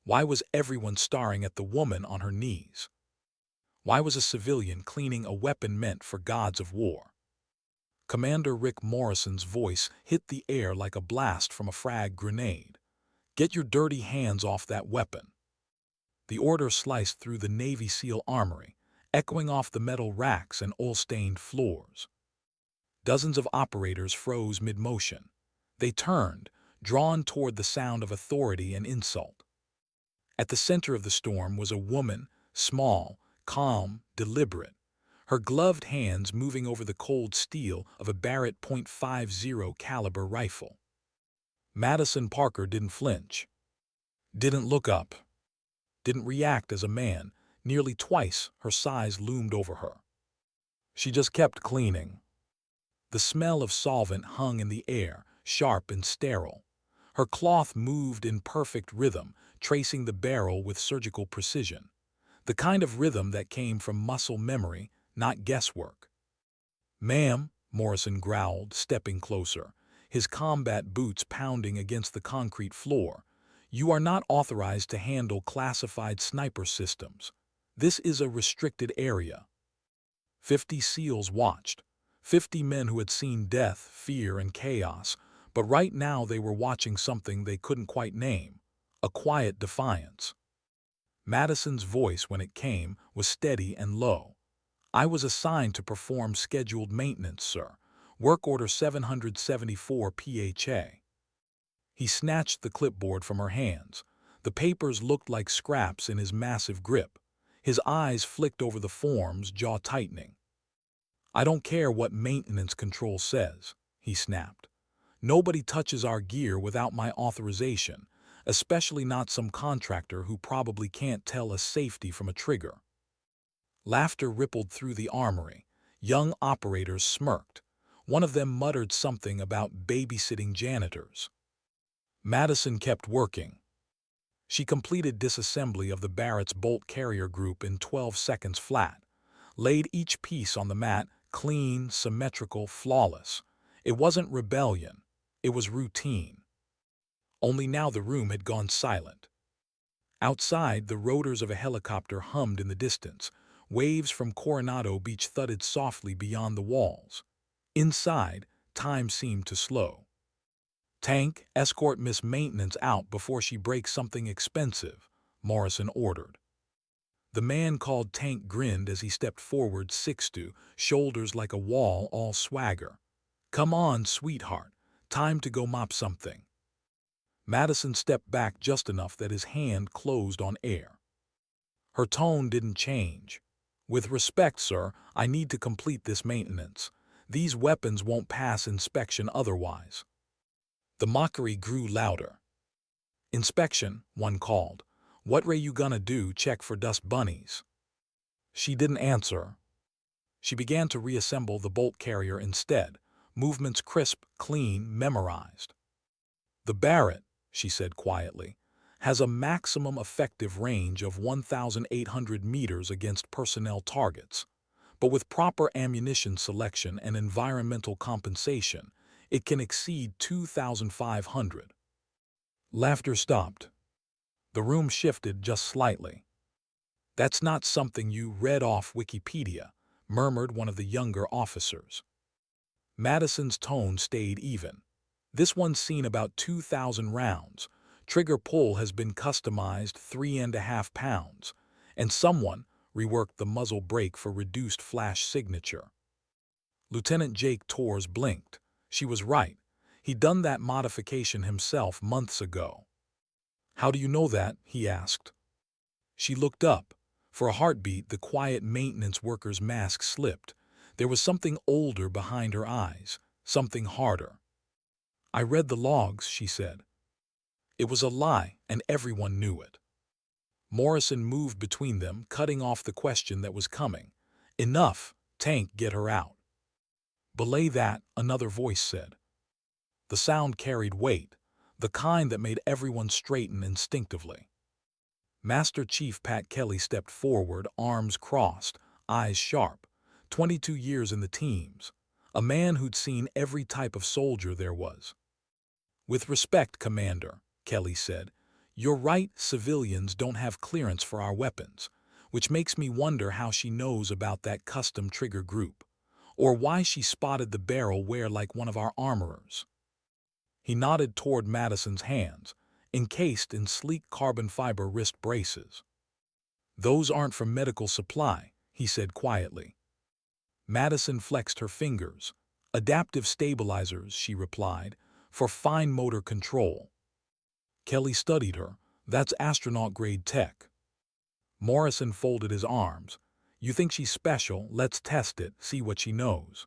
Why was everyone staring at the woman on her knees? Why was a civilian cleaning a weapon meant for gods of war? Commander Rick Morrison's voice hit the air like a blast from a frag grenade. Get your dirty hands off that weapon. The order sliced through the Navy SEAL armory, echoing off the metal racks and oil-stained floors. Dozens of operators froze mid-motion. They turned, drawn toward the sound of authority and insult. At the center of the storm was a woman, small, calm, deliberate, her gloved hands moving over the cold steel of a Barrett .50 caliber rifle. Madison Parker didn't flinch, didn't look up, didn't react as a man. Nearly twice her size loomed over her. She just kept cleaning. The smell of solvent hung in the air, sharp and sterile. Her cloth moved in perfect rhythm, tracing the barrel with surgical precision. The kind of rhythm that came from muscle memory, not guesswork. "Ma'am," Morrison growled, stepping closer, his combat boots pounding against the concrete floor, "you are not authorized to handle classified sniper systems. This is a restricted area." 50 SEALs watched, 50 men who had seen death, fear, and chaos, but right now they were watching something they couldn't quite name, a quiet defiance. Madison's voice, when it came, was steady and low. "I was assigned to perform scheduled maintenance, sir. Work order 774 PHA. He snatched the clipboard from her hands. The papers looked like scraps in his massive grip. His eyes flicked over the forms, jaw tightening. "I don't care what maintenance control says," he snapped. "Nobody touches our gear without my authorization, especially not some contractor who probably can't tell a safety from a trigger." Laughter rippled through the armory. Young operators smirked. One of them muttered something about babysitting janitors. Madison kept working. She completed disassembly of the Barrett's bolt carrier group in 12 seconds flat, laid each piece on the mat, clean, symmetrical, flawless. It wasn't rebellion. It was routine. Only now the room had gone silent. Outside, the rotors of a helicopter hummed in the distance. Waves from Coronado Beach thudded softly beyond the walls. Inside, time seemed to slow. "Tank, escort Miss Maintenance out before she breaks something expensive," Morrison ordered. The man called Tank grinned as he stepped forward, 6'2", shoulders like a wall, all swagger. "Come on, sweetheart. Time to go mop something." Madison stepped back just enough that his hand closed on air. Her tone didn't change. "With respect, sir, I need to complete this maintenance. These weapons won't pass inspection otherwise." The mockery grew louder. "Inspection," one called. "What ray you gonna do, check for dust bunnies?" She didn't answer. She began to reassemble the bolt carrier instead, movements crisp, clean, memorized. "The Barrett," she said quietly, "has a maximum effective range of 1,800 meters against personnel targets. But with proper ammunition selection and environmental compensation, it can exceed 2,500. Laughter stopped. The room shifted just slightly. "That's not something you read off Wikipedia," murmured one of the younger officers. Madison's tone stayed even. "This one's seen about 2,000 rounds. Trigger pull has been customized 3.5 pounds, and someone reworked the muzzle brake for reduced flash signature." Lieutenant Jake Torres blinked. She was right. He'd done that modification himself months ago. "How do you know that?" he asked. She looked up. For a heartbeat, the quiet maintenance worker's mask slipped. There was something older behind her eyes, something harder. "I read the logs," she said. It was a lie, and everyone knew it. Morrison moved between them, cutting off the question that was coming. "Enough, Tank, get her out." "Belay that," another voice said. The sound carried weight, the kind that made everyone straighten instinctively. Master Chief Pat Kelly stepped forward, arms crossed, eyes sharp. 22 years in the teams. A man who'd seen every type of soldier there was. "With respect, Commander," Kelly said, You're right, civilians don't have clearance for our weapons, which makes me wonder how she knows about that custom trigger group, or why she spotted the barrel wear like one of our armorers. He nodded toward Madison's hands, encased in sleek carbon fiber wrist braces. Those aren't for medical supply, he said quietly. Madison flexed her fingers. Adaptive stabilizers, she replied, for fine motor control. Kelly studied her. That's astronaut-grade tech. Morrison folded his arms. You think she's special? Let's test it, see what she knows.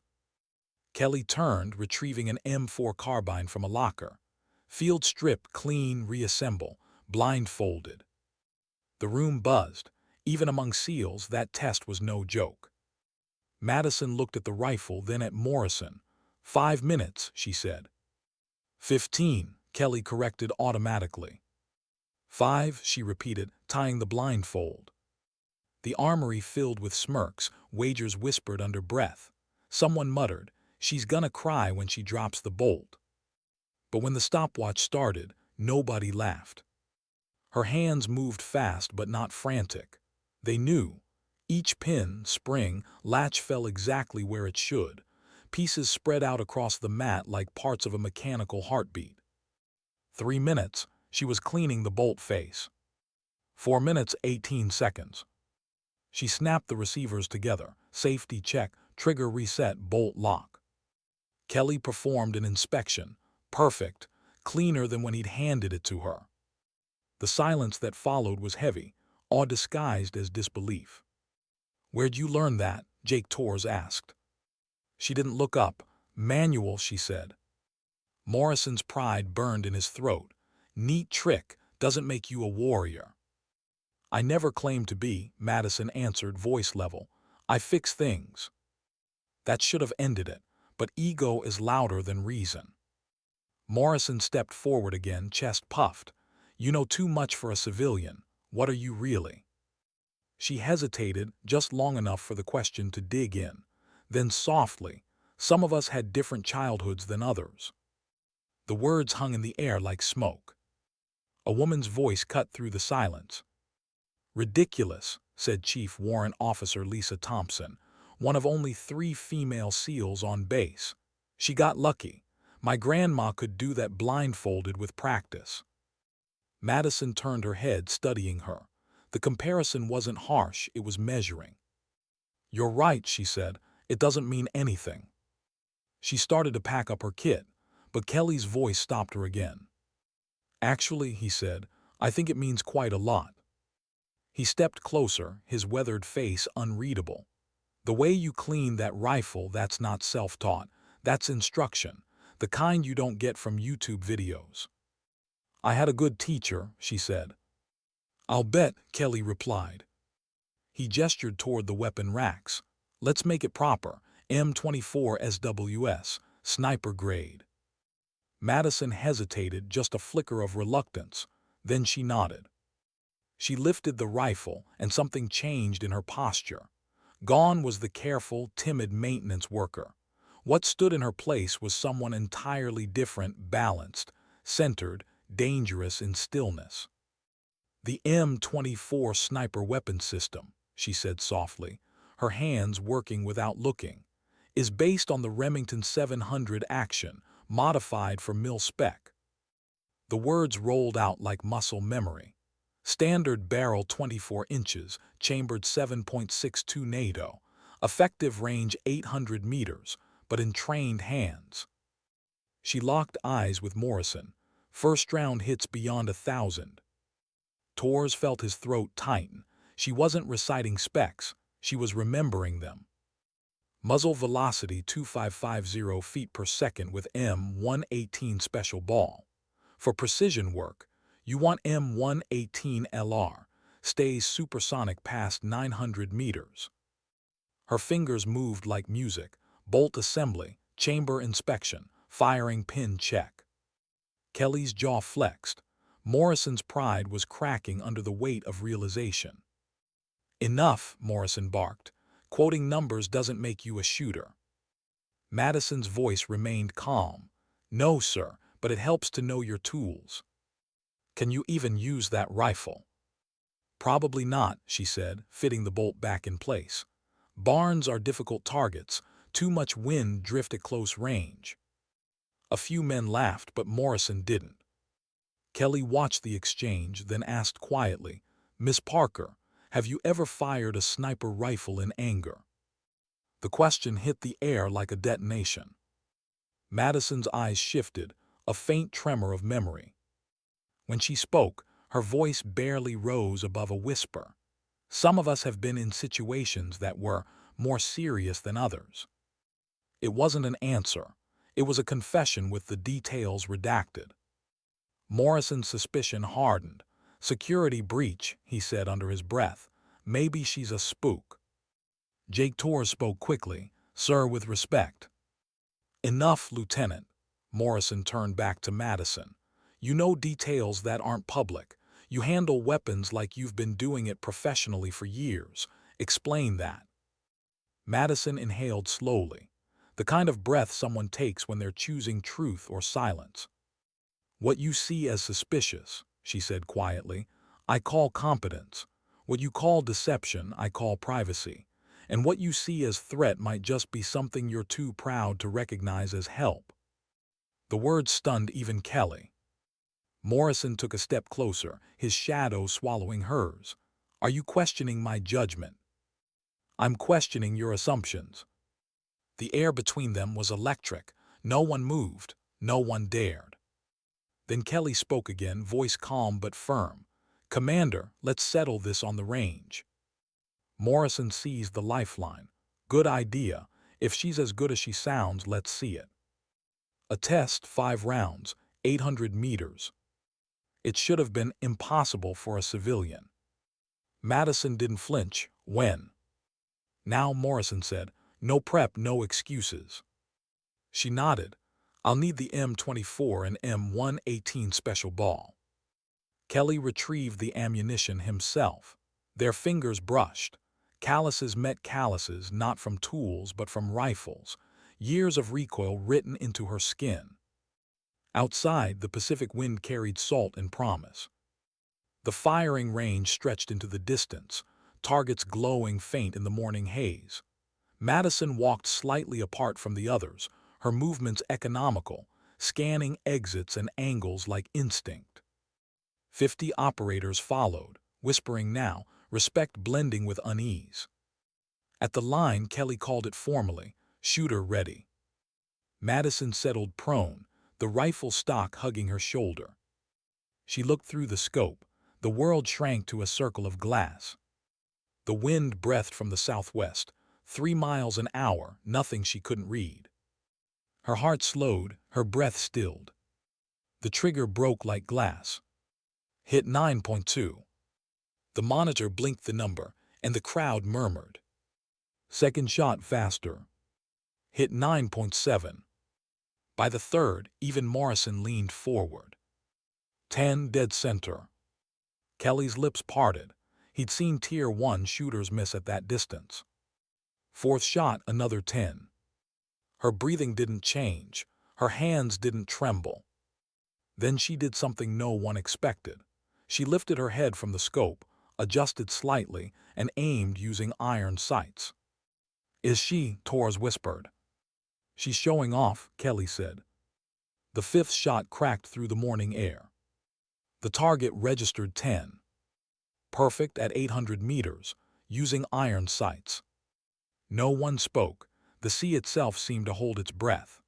Kelly turned, retrieving an M4 carbine from a locker. Field strip, clean, reassemble, blindfolded. The room buzzed. Even among SEALs, that test was no joke. Madison looked at the rifle, then at Morrison. 5 minutes, she said. 15, Kelly corrected automatically. 5, she repeated, tying the blindfold. The armory filled with smirks, wagers whispered under breath. Someone muttered, she's gonna cry when she drops the bolt. But when the stopwatch started, nobody laughed. Her hands moved fast but not frantic. They knew. Each pin, spring, latch fell exactly where it should. Pieces spread out across the mat like parts of a mechanical heartbeat. 3 minutes, she was cleaning the bolt face. 4 minutes, 18 seconds. She snapped the receivers together. Safety check, trigger reset, bolt lock. Kelly performed an inspection. Perfect, cleaner than when he'd handed it to her. The silence that followed was heavy, awe disguised as disbelief. Where'd you learn that? Jake Torres asked. She didn't look up. Manual, she said. Morrison's pride burned in his throat. Neat trick, doesn't make you a warrior. I never claimed to be, Madison answered, voice level. I fix things. That should have ended it, but ego is louder than reason. Morrison stepped forward again, chest puffed. You know too much for a civilian. What are you really? She hesitated just long enough for the question to dig in. Then softly, some of us had different childhoods than others. The words hung in the air like smoke. A woman's voice cut through the silence. Ridiculous, said Chief Warrant Officer Lisa Thompson, one of only 3 female SEALs on base. She got lucky. My grandma could do that blindfolded with practice. Madison turned her head, studying her. The comparison wasn't harsh, it was measuring. You're right, she said. It doesn't mean anything. She started to pack up her kit, but Kelly's voice stopped her again. Actually, he said, I think it means quite a lot. He stepped closer, his weathered face unreadable. The way you clean that rifle, that's not self-taught. That's instruction, the kind you don't get from YouTube videos. I had a good teacher, she said. I'll bet, Kelly replied. He gestured toward the weapon racks. Let's make it proper. M24 SWS, sniper grade. Madison hesitated, just a flicker of reluctance. Then she nodded. She lifted the rifle, and something changed in her posture. Gone was the careful, timid maintenance worker. What stood in her place was someone entirely different, balanced, centered, dangerous in stillness. The M24 sniper weapon system, she said softly, her hands working without looking, is based on the Remington 700 Action, modified for mil-spec. The words rolled out like muscle memory. Standard barrel 24 inches, chambered 7.62 NATO, effective range 800 meters, but in trained hands. She locked eyes with Morrison. First round hits beyond 1,000. Torres felt his throat tighten. She wasn't reciting specs, she was remembering them. Muzzle velocity 2550 feet per second with M118 special ball. For precision work, you want M118 LR, stays supersonic past 900 meters. Her fingers moved like music, bolt assembly, chamber inspection, firing pin check. Kelly's jaw flexed. Morrison's pride was cracking under the weight of realization. Enough, Morrison barked. Quoting numbers doesn't make you a shooter. Madison's voice remained calm. No, sir, but it helps to know your tools. Can you even use that rifle? Probably not, she said, fitting the bolt back in place. Barns are difficult targets. Too much wind drift at close range. A few men laughed, but Morrison didn't. Kelly watched the exchange, then asked quietly, "Miss Parker, have you ever fired a sniper rifle in anger?" The question hit the air like a detonation. Madison's eyes shifted, a faint tremor of memory. When she spoke, her voice barely rose above a whisper. Some of us have been in situations that were more serious than others. It wasn't an answer. It was a confession with the details redacted. Morrison's suspicion hardened. "Security breach," he said under his breath. "Maybe she's a spook." Jake Torres spoke quickly, "Sir, with respect." "Enough, Lieutenant." Morrison turned back to Madison. "You know details that aren't public. You handle weapons like you've been doing it professionally for years. Explain that." Madison inhaled slowly, the kind of breath someone takes when they're choosing truth or silence. "What you see as suspicious," she said quietly, "I call competence. What you call deception, I call privacy. And what you see as threat might just be something you're too proud to recognize as help." The words stunned even Kelly. Morrison took a step closer, his shadow swallowing hers. "Are you questioning my judgment?" "I'm questioning your assumptions." The air between them was electric. No one moved. No one dared. Then Kelly spoke again, voice calm but firm. "Commander, let's settle this on the range." Morrison seized the lifeline. "Good idea. If she's as good as she sounds, let's see it." A test, 5 rounds, 800 meters. It should have been impossible for a civilian. Madison didn't flinch. "When?" "Now," Morrison said. "No prep, no excuses." She nodded. "I'll need the M24 and M118 special ball." Kelly retrieved the ammunition himself. Their fingers brushed. Calluses met calluses, not from tools but from rifles. Years of recoil written into her skin. Outside, the Pacific wind carried salt and promise. The firing range stretched into the distance, targets glowing faint in the morning haze. Madison walked slightly apart from the others, her movements economical, scanning exits and angles like instinct. 50 operators followed, whispering now, respect blending with unease. At the line, Kelly called it formally, "Shooter ready." Madison settled prone, the rifle stock hugging her shoulder. She looked through the scope. The world shrank to a circle of glass. The wind breathed from the southwest, 3 miles an hour, nothing she couldn't read. Her heart slowed, her breath stilled. The trigger broke like glass. Hit 9.2. The monitor blinked the number, and the crowd murmured. Second shot faster. Hit 9.7. By the third, even Morrison leaned forward. 10 dead center. Kelly's lips parted. He'd seen Tier 1 shooters miss at that distance. Fourth shot, another 10. Her breathing didn't change. Her hands didn't tremble. Then she did something no one expected. She lifted her head from the scope, adjusted slightly, and aimed using iron sights. "Is she?" Torres whispered. "She's showing off," Kelly said. The fifth shot cracked through the morning air. The target registered 10. Perfect at 800 meters, using iron sights. No one spoke. The sea itself seemed to hold its breath.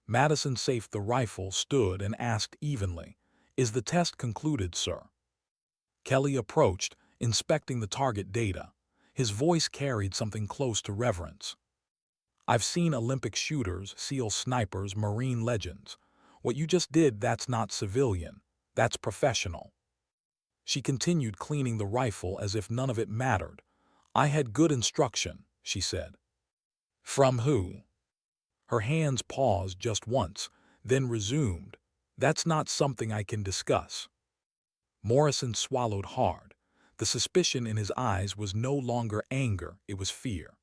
Madison safed the rifle, stood, and asked evenly, "Is the test concluded, sir?" Kelly approached, inspecting the target data. His voice carried something close to reverence. "I've seen Olympic shooters, SEAL snipers, Marine legends. What you just did, that's not civilian. That's professional." She continued cleaning the rifle as if none of it mattered. "I had good instruction," she said. "From who?" Her hands paused just once, then resumed. "That's not something I can discuss." Morrison swallowed hard. The suspicion in his eyes was no longer anger, it was fear.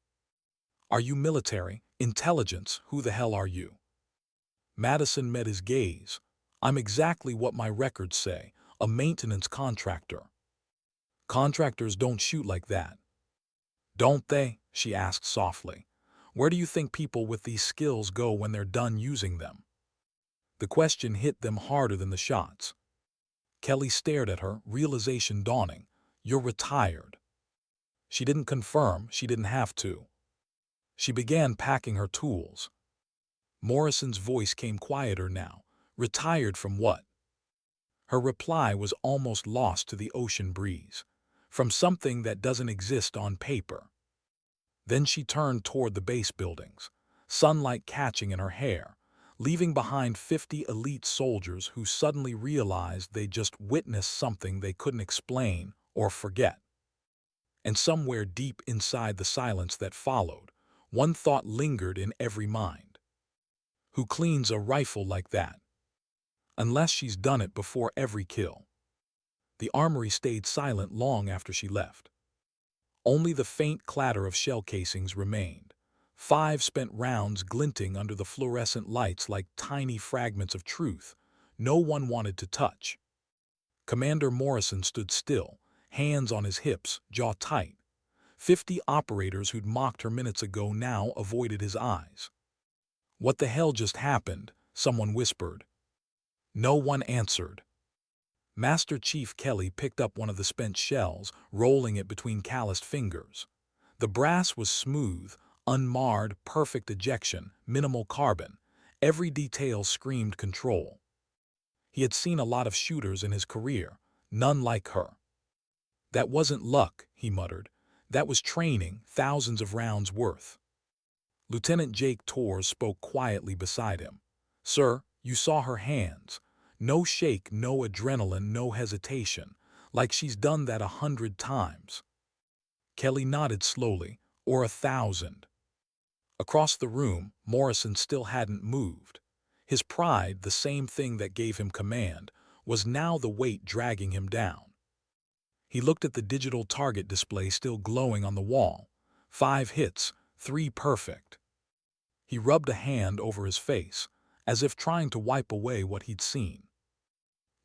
"Are you military? Intelligence? Who the hell are you?" Madison met his gaze. "I'm exactly what my records say. a maintenance contractor. Contractors don't shoot like that. Don't they? She asked softly. Where do you think people with these skills go when they're done using them? The question hit them harder than the shots. Kelly stared at her, realization dawning. You're retired. She didn't confirm, she didn't have to. She began packing her tools. Morrison's voice came quieter now. Retired from what? Her reply was almost lost to the ocean breeze. From something that doesn't exist on paper. Then she turned toward the base buildings, sunlight catching in her hair, leaving behind 50 elite soldiers who suddenly realized they just witnessed something they couldn't explain or forget. And somewhere deep inside the silence that followed, one thought lingered in every mind. Who cleans a rifle like that? Unless she's done it before every kill. The armory stayed silent long after she left. Only the faint clatter of shell casings remained, 5 spent rounds glinting under the fluorescent lights like tiny fragments of truth no one wanted to touch. Commander Morrison stood still, hands on his hips, jaw tight. 50 operators who'd mocked her minutes ago now avoided his eyes. What the hell just happened? Someone whispered. No one answered. Master Chief Kelly picked up one of the spent shells, rolling it between calloused fingers. The brass was smooth, unmarred, perfect ejection, minimal carbon. Every detail screamed control. He had seen a lot of shooters in his career, none like her. That wasn't luck, he muttered. That was training, thousands of rounds worth. Lieutenant Jake Torres spoke quietly beside him. Sir, you saw her hands. No shake, no adrenaline, no hesitation, like she's done that 100 times. Kelly nodded slowly, or 1,000. Across the room, Morrison still hadn't moved. His pride, the same thing that gave him command, was now the weight dragging him down. He looked at the digital target display still glowing on the wall. 5 hits, 3 perfect. He rubbed a hand over his face, as if trying to wipe away what he'd seen.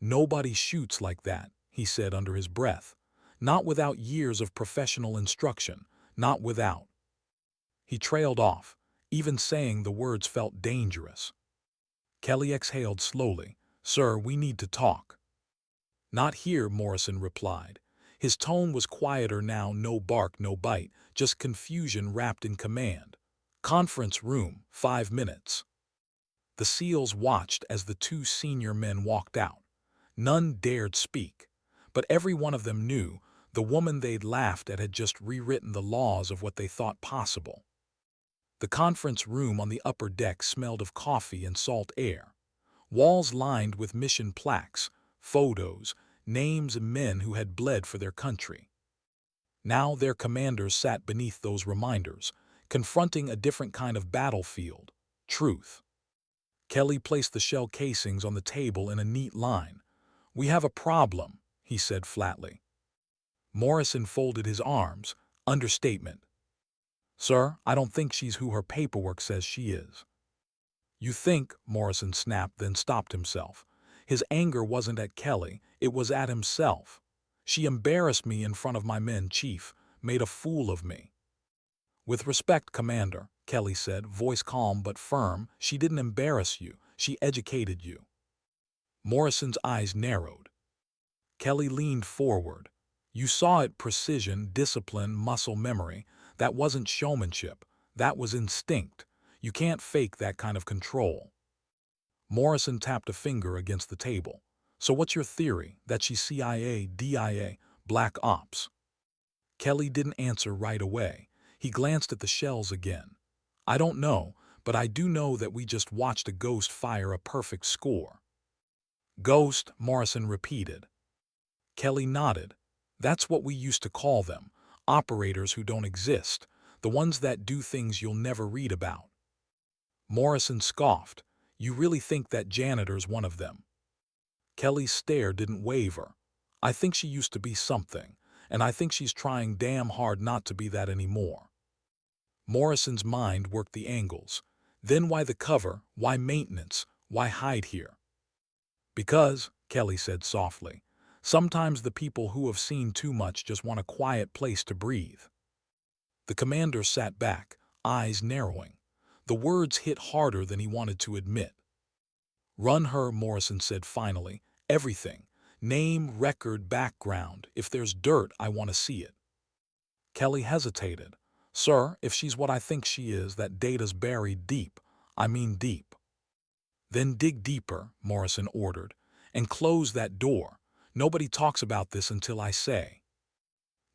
Nobody shoots like that, he said under his breath. Not without years of professional instruction, not without. He trailed off, even saying the words felt dangerous. Kelly exhaled slowly. Sir, we need to talk. Not here, Morrison replied. His tone was quieter now, no bark, no bite, just confusion wrapped in command. Conference room, 5 minutes. The SEALs watched as the 2 senior men walked out. None dared speak, but every one of them knew the woman they'd laughed at had just rewritten the laws of what they thought possible. The conference room on the upper deck smelled of coffee and salt air. Walls lined with mission plaques, photos, names of men who had bled for their country. Now their commanders sat beneath those reminders, confronting a different kind of battlefield, truth. Kelly placed the shell casings on the table in a neat line. We have a problem, he said flatly. Morrison folded his arms, understatement. Sir, I don't think she's who her paperwork says she is. You think, Morrison snapped, then stopped himself. His anger wasn't at Kelly, it was at himself. She embarrassed me in front of my men, Chief, made a fool of me. With respect, Commander, Kelly said, voice calm but firm, she didn't embarrass you, she educated you. Morrison's eyes narrowed. Kelly leaned forward. You saw it, precision, discipline, muscle memory. That wasn't showmanship. That was instinct. You can't fake that kind of control. Morrison tapped a finger against the table. So what's your theory? That she's CIA, DIA, Black Ops? Kelly didn't answer right away. He glanced at the shells again. I don't know, but I do know that we just watched a ghost fire a perfect score. Ghost, Morrison repeated. Kelly nodded. That's what we used to call them, operators who don't exist, the ones that do things you'll never read about. Morrison scoffed. You really think that janitor's one of them? Kelly's stare didn't waver. I think she used to be something, and I think she's trying damn hard not to be that anymore. Morrison's mind worked the angles. Then why the cover? Why maintenance? Why hide here? Because, Kelly said softly, Sometimes the people who have seen too much just want a quiet place to breathe. The commander sat back, eyes narrowing. The words hit harder than he wanted to admit. "Run her," Morrison said finally. "Everything. Name, record, background. If there's dirt, I want to see it." Kelly hesitated. "Sir, if she's what I think she is, that data's buried deep. I mean deep." "Then dig deeper," Morrison ordered, "and close that door. Nobody talks about this until I say."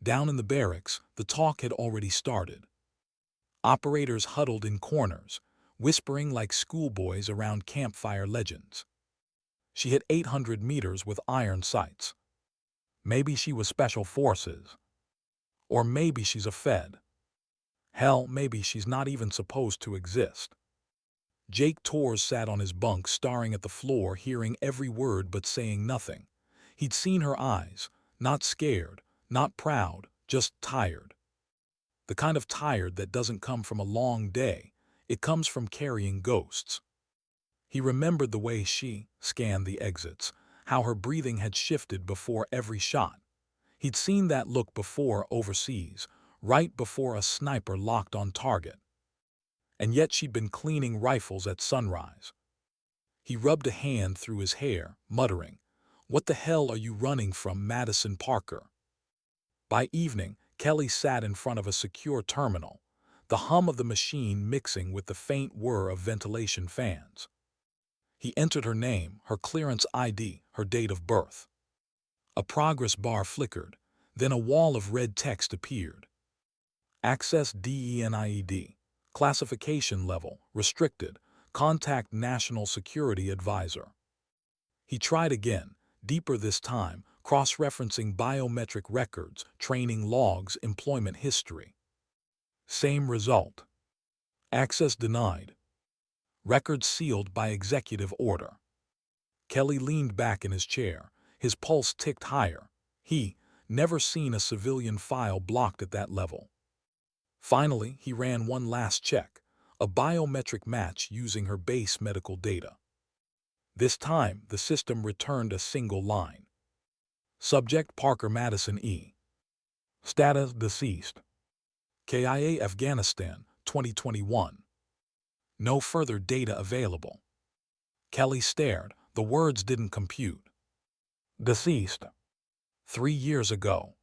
Down in the barracks, the talk had already started. Operators huddled in corners, whispering like schoolboys around campfire legends. She hit 800 meters with iron sights. Maybe she was Special Forces. Or maybe she's a Fed. Hell, maybe she's not even supposed to exist. Jake Torres sat on his bunk staring at the floor, hearing every word but saying nothing. He'd seen her eyes, not scared, not proud, just tired. The kind of tired that doesn't come from a long day, it comes from carrying ghosts. He remembered the way she scanned the exits, how her breathing had shifted before every shot. He'd seen that look before overseas, right before a sniper locked on target. And yet she'd been cleaning rifles at sunrise. He rubbed a hand through his hair, muttering, "What the hell are you running from, Madison Parker?" By evening, Kelly sat in front of a secure terminal, the hum of the machine mixing with the faint whir of ventilation fans. He entered her name, her clearance ID, her date of birth. A progress bar flickered, then a wall of red text appeared. Access DENIED. Classification level, restricted. Contact National Security Advisor. He tried again, deeper this time, cross-referencing biometric records, training logs, employment history. Same result. Access denied. Records sealed by executive order. Kelly leaned back in his chair. His pulse ticked higher. He never seen a civilian file blocked at that level. Finally, he ran one last check, a biometric match using her base medical data. This time, the system returned a single line. Subject Parker Madison E. Status deceased. KIA Afghanistan, 2021. No further data available. Kelly stared. The words didn't compute. Deceased. 3 years ago.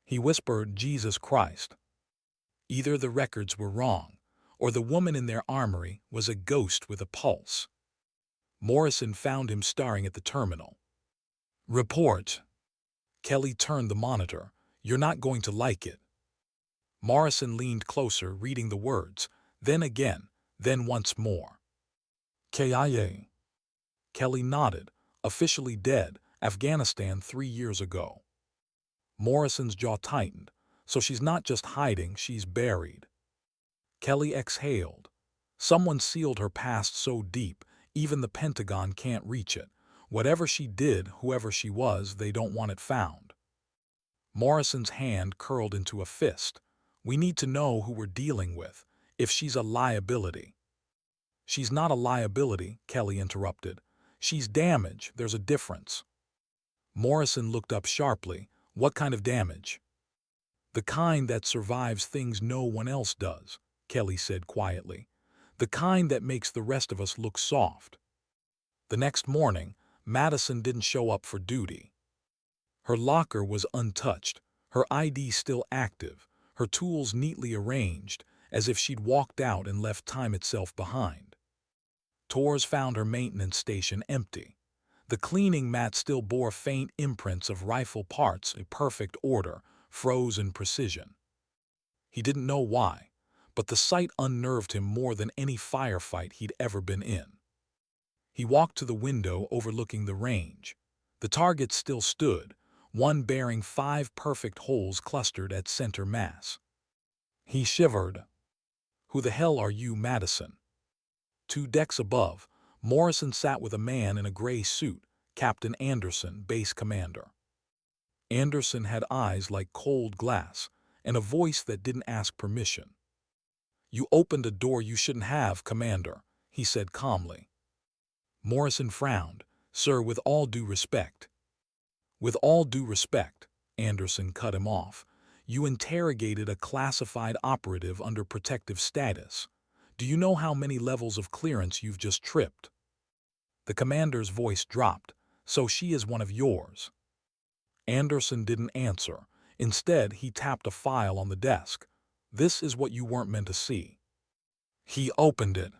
He whispered, "Jesus Christ." Either the records were wrong, or the woman in their armory was a ghost with a pulse. Morrison found him staring at the terminal. "Report." Kelly turned the monitor. "You're not going to like it." Morrison leaned closer, reading the words, then again, then once more. KIA. Kelly nodded. Officially dead, Afghanistan 3 years ago. Morrison's jaw tightened. So she's not just hiding, she's buried. Kelly exhaled. Someone sealed her past so deep, even the Pentagon can't reach it. Whatever she did, whoever she was, they don't want it found. Morrison's hand curled into a fist. "We need to know who we're dealing with, if she's a liability." "She's not a liability," Kelly interrupted. "She's damage, there's a difference." Morrison looked up sharply. "What kind of damage?" "The kind that survives things no one else does," Kelly said quietly. "The kind that makes the rest of us look soft." The next morning, Madison didn't show up for duty. Her locker was untouched, her ID still active, her tools neatly arranged, as if she'd walked out and left time itself behind. Torres found her maintenance station empty. The cleaning mat still bore faint imprints of rifle parts in perfect order, frozen precision. He didn't know why, but the sight unnerved him more than any firefight he'd ever been in. He walked to the window overlooking the range. The targets still stood, one bearing 5 perfect holes clustered at center mass. He shivered. "Who the hell are you, Madison?" 2 decks above, Morrison sat with a man in a gray suit, Captain Anderson, base commander. Anderson had eyes like cold glass and a voice that didn't ask permission. "You opened a door you shouldn't have, Commander," he said calmly. Morrison frowned. "Sir, with all due respect." With all due respect, Anderson cut him off. You interrogated a classified operative under protective status. Do you know how many levels of clearance you've just tripped? The commander's voice dropped. So she is one of yours. Anderson didn't answer. Instead, he tapped a file on the desk. This is what you weren't meant to see. He opened it.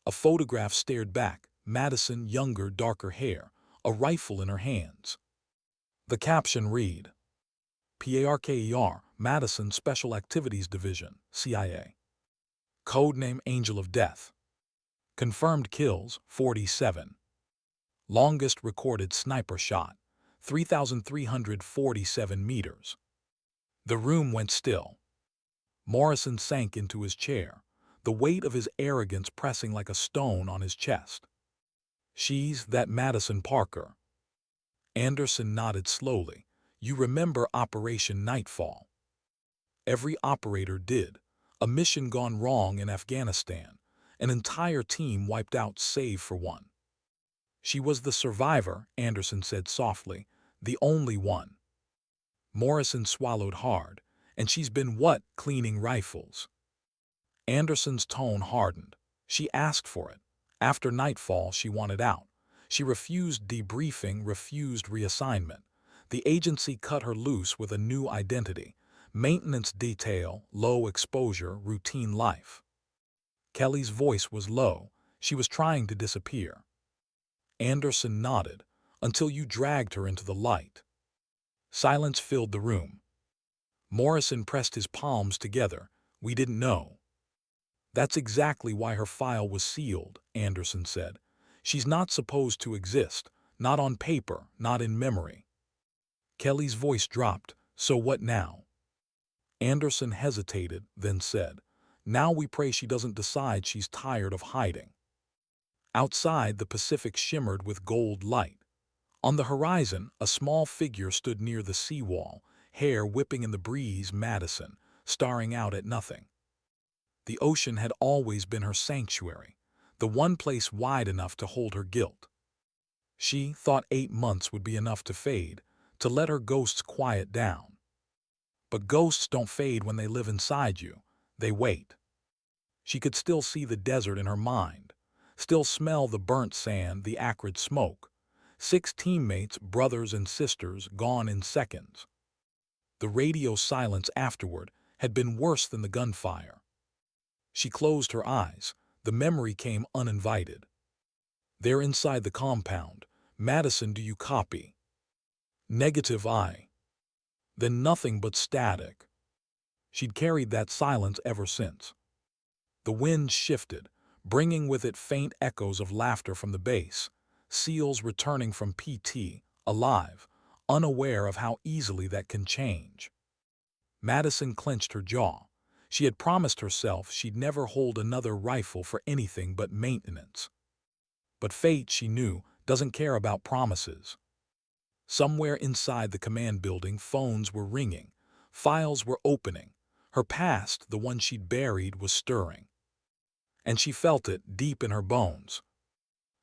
A photograph stared back. Madison, younger, darker hair, a rifle in her hands. The caption read, PARKER, Madison Special Activities Division, CIA. Codename Angel of Death. Confirmed kills, 47. Longest recorded sniper shot, 3,347 meters. The room went still. Morrison sank into his chair, the weight of his arrogance pressing like a stone on his chest. She's that Madison Parker. Anderson nodded slowly. You remember Operation Nightfall. Every operator did. A mission gone wrong in Afghanistan. An entire team wiped out save for one. She was the survivor, Anderson said softly, the only one. Morrison swallowed hard. And she's been what? Cleaning rifles. Anderson's tone hardened. She asked for it. After nightfall, she wanted out. She refused debriefing, refused reassignment. The agency cut her loose with a new identity. Maintenance detail, low exposure, routine life. Kelly's voice was low. She was trying to disappear. Anderson nodded, until you dragged her into the light. Silence filled the room. Morrison pressed his palms together. We didn't know. That's exactly why her file was sealed, Anderson said. She's not supposed to exist, not on paper, not in memory. Kelly's voice dropped. So what now? Anderson hesitated, then said, now we pray she doesn't decide she's tired of hiding. Outside, the Pacific shimmered with gold light. On the horizon, a small figure stood near the seawall, hair whipping in the breeze. Madison, staring out at nothing. The ocean had always been her sanctuary, the one place wide enough to hold her guilt. She thought 8 months would be enough to fade, to let her ghosts quiet down. But ghosts don't fade when they live inside you, they wait. She could still see the desert in her mind, still smell the burnt sand, the acrid smoke. 6 teammates, brothers and sisters, gone in seconds. The radio silence afterward had been worse than the gunfire. She closed her eyes. The memory came uninvited. They're inside the compound. Madison, do you copy? Negative, I. Then nothing but static. She'd carried that silence ever since. The wind shifted, bringing with it faint echoes of laughter from the base. SEALs returning from PT, alive, unaware of how easily that can change. Madison clenched her jaw. She had promised herself she'd never hold another rifle for anything but maintenance. But fate, she knew, doesn't care about promises. Somewhere inside the command building, phones were ringing, files were opening. Her past, the one she'd buried, was stirring. And she felt it deep in her bones.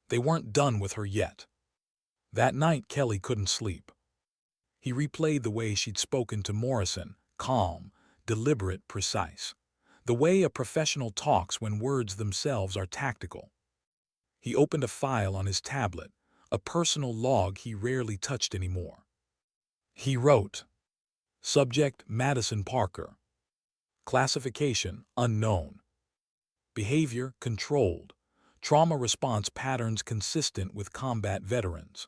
They weren't done with her yet. That night, Kelly couldn't sleep. He replayed the way she'd spoken to Morrison, calm, deliberate, precise. The way a professional talks when words themselves are tactical. He opened a file on his tablet, a personal log he rarely touched anymore. He wrote, Subject, Madison Parker. Classification, unknown. Behavior, controlled. Trauma response patterns consistent with combat veterans.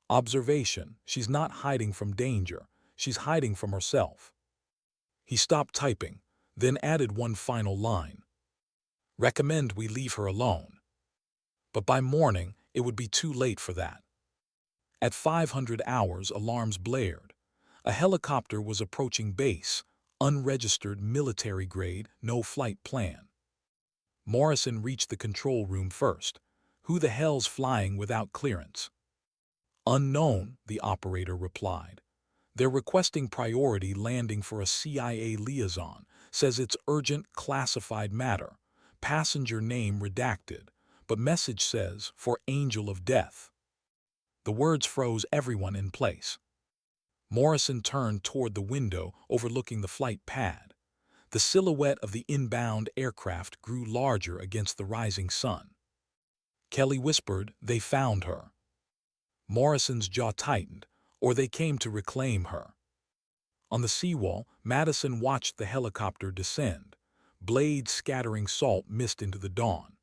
Observation, she's not hiding from danger, she's hiding from herself. He stopped typing, then added one final line. Recommend we leave her alone. But by morning, it would be too late for that. At 500 hours, alarms blared. A helicopter was approaching base, unregistered, military grade, no flight plan. Morrison reached the control room first. Who the hell's flying without clearance? Unknown, the operator replied. They're requesting priority landing for a CIA liaison. Says it's urgent, classified matter. Passenger name redacted, but message says for Angel of Death. The words froze everyone in place. Morrison turned toward the window overlooking the flight pad. The silhouette of the inbound aircraft grew larger against the rising sun. Kelly whispered, "They found her." Morrison's jaw tightened, or they came to reclaim her. On the seawall, Madison watched the helicopter descend, blades scattering salt mist into the dawn.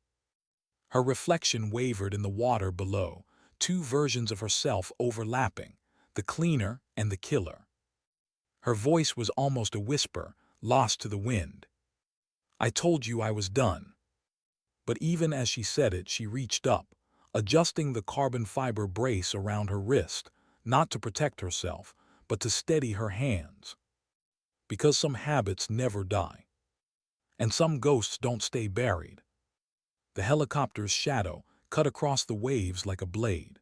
Her reflection wavered in the water below, two versions of herself overlapping, the cleaner and the killer. Her voice was almost a whisper, lost to the wind. "I told you I was done." But even as she said it, she reached up, adjusting the carbon fiber brace around her wrist, not to protect herself, but to steady her hands. Because some habits never die. And some ghosts don't stay buried. The helicopter's shadow cut across the waves like a blade.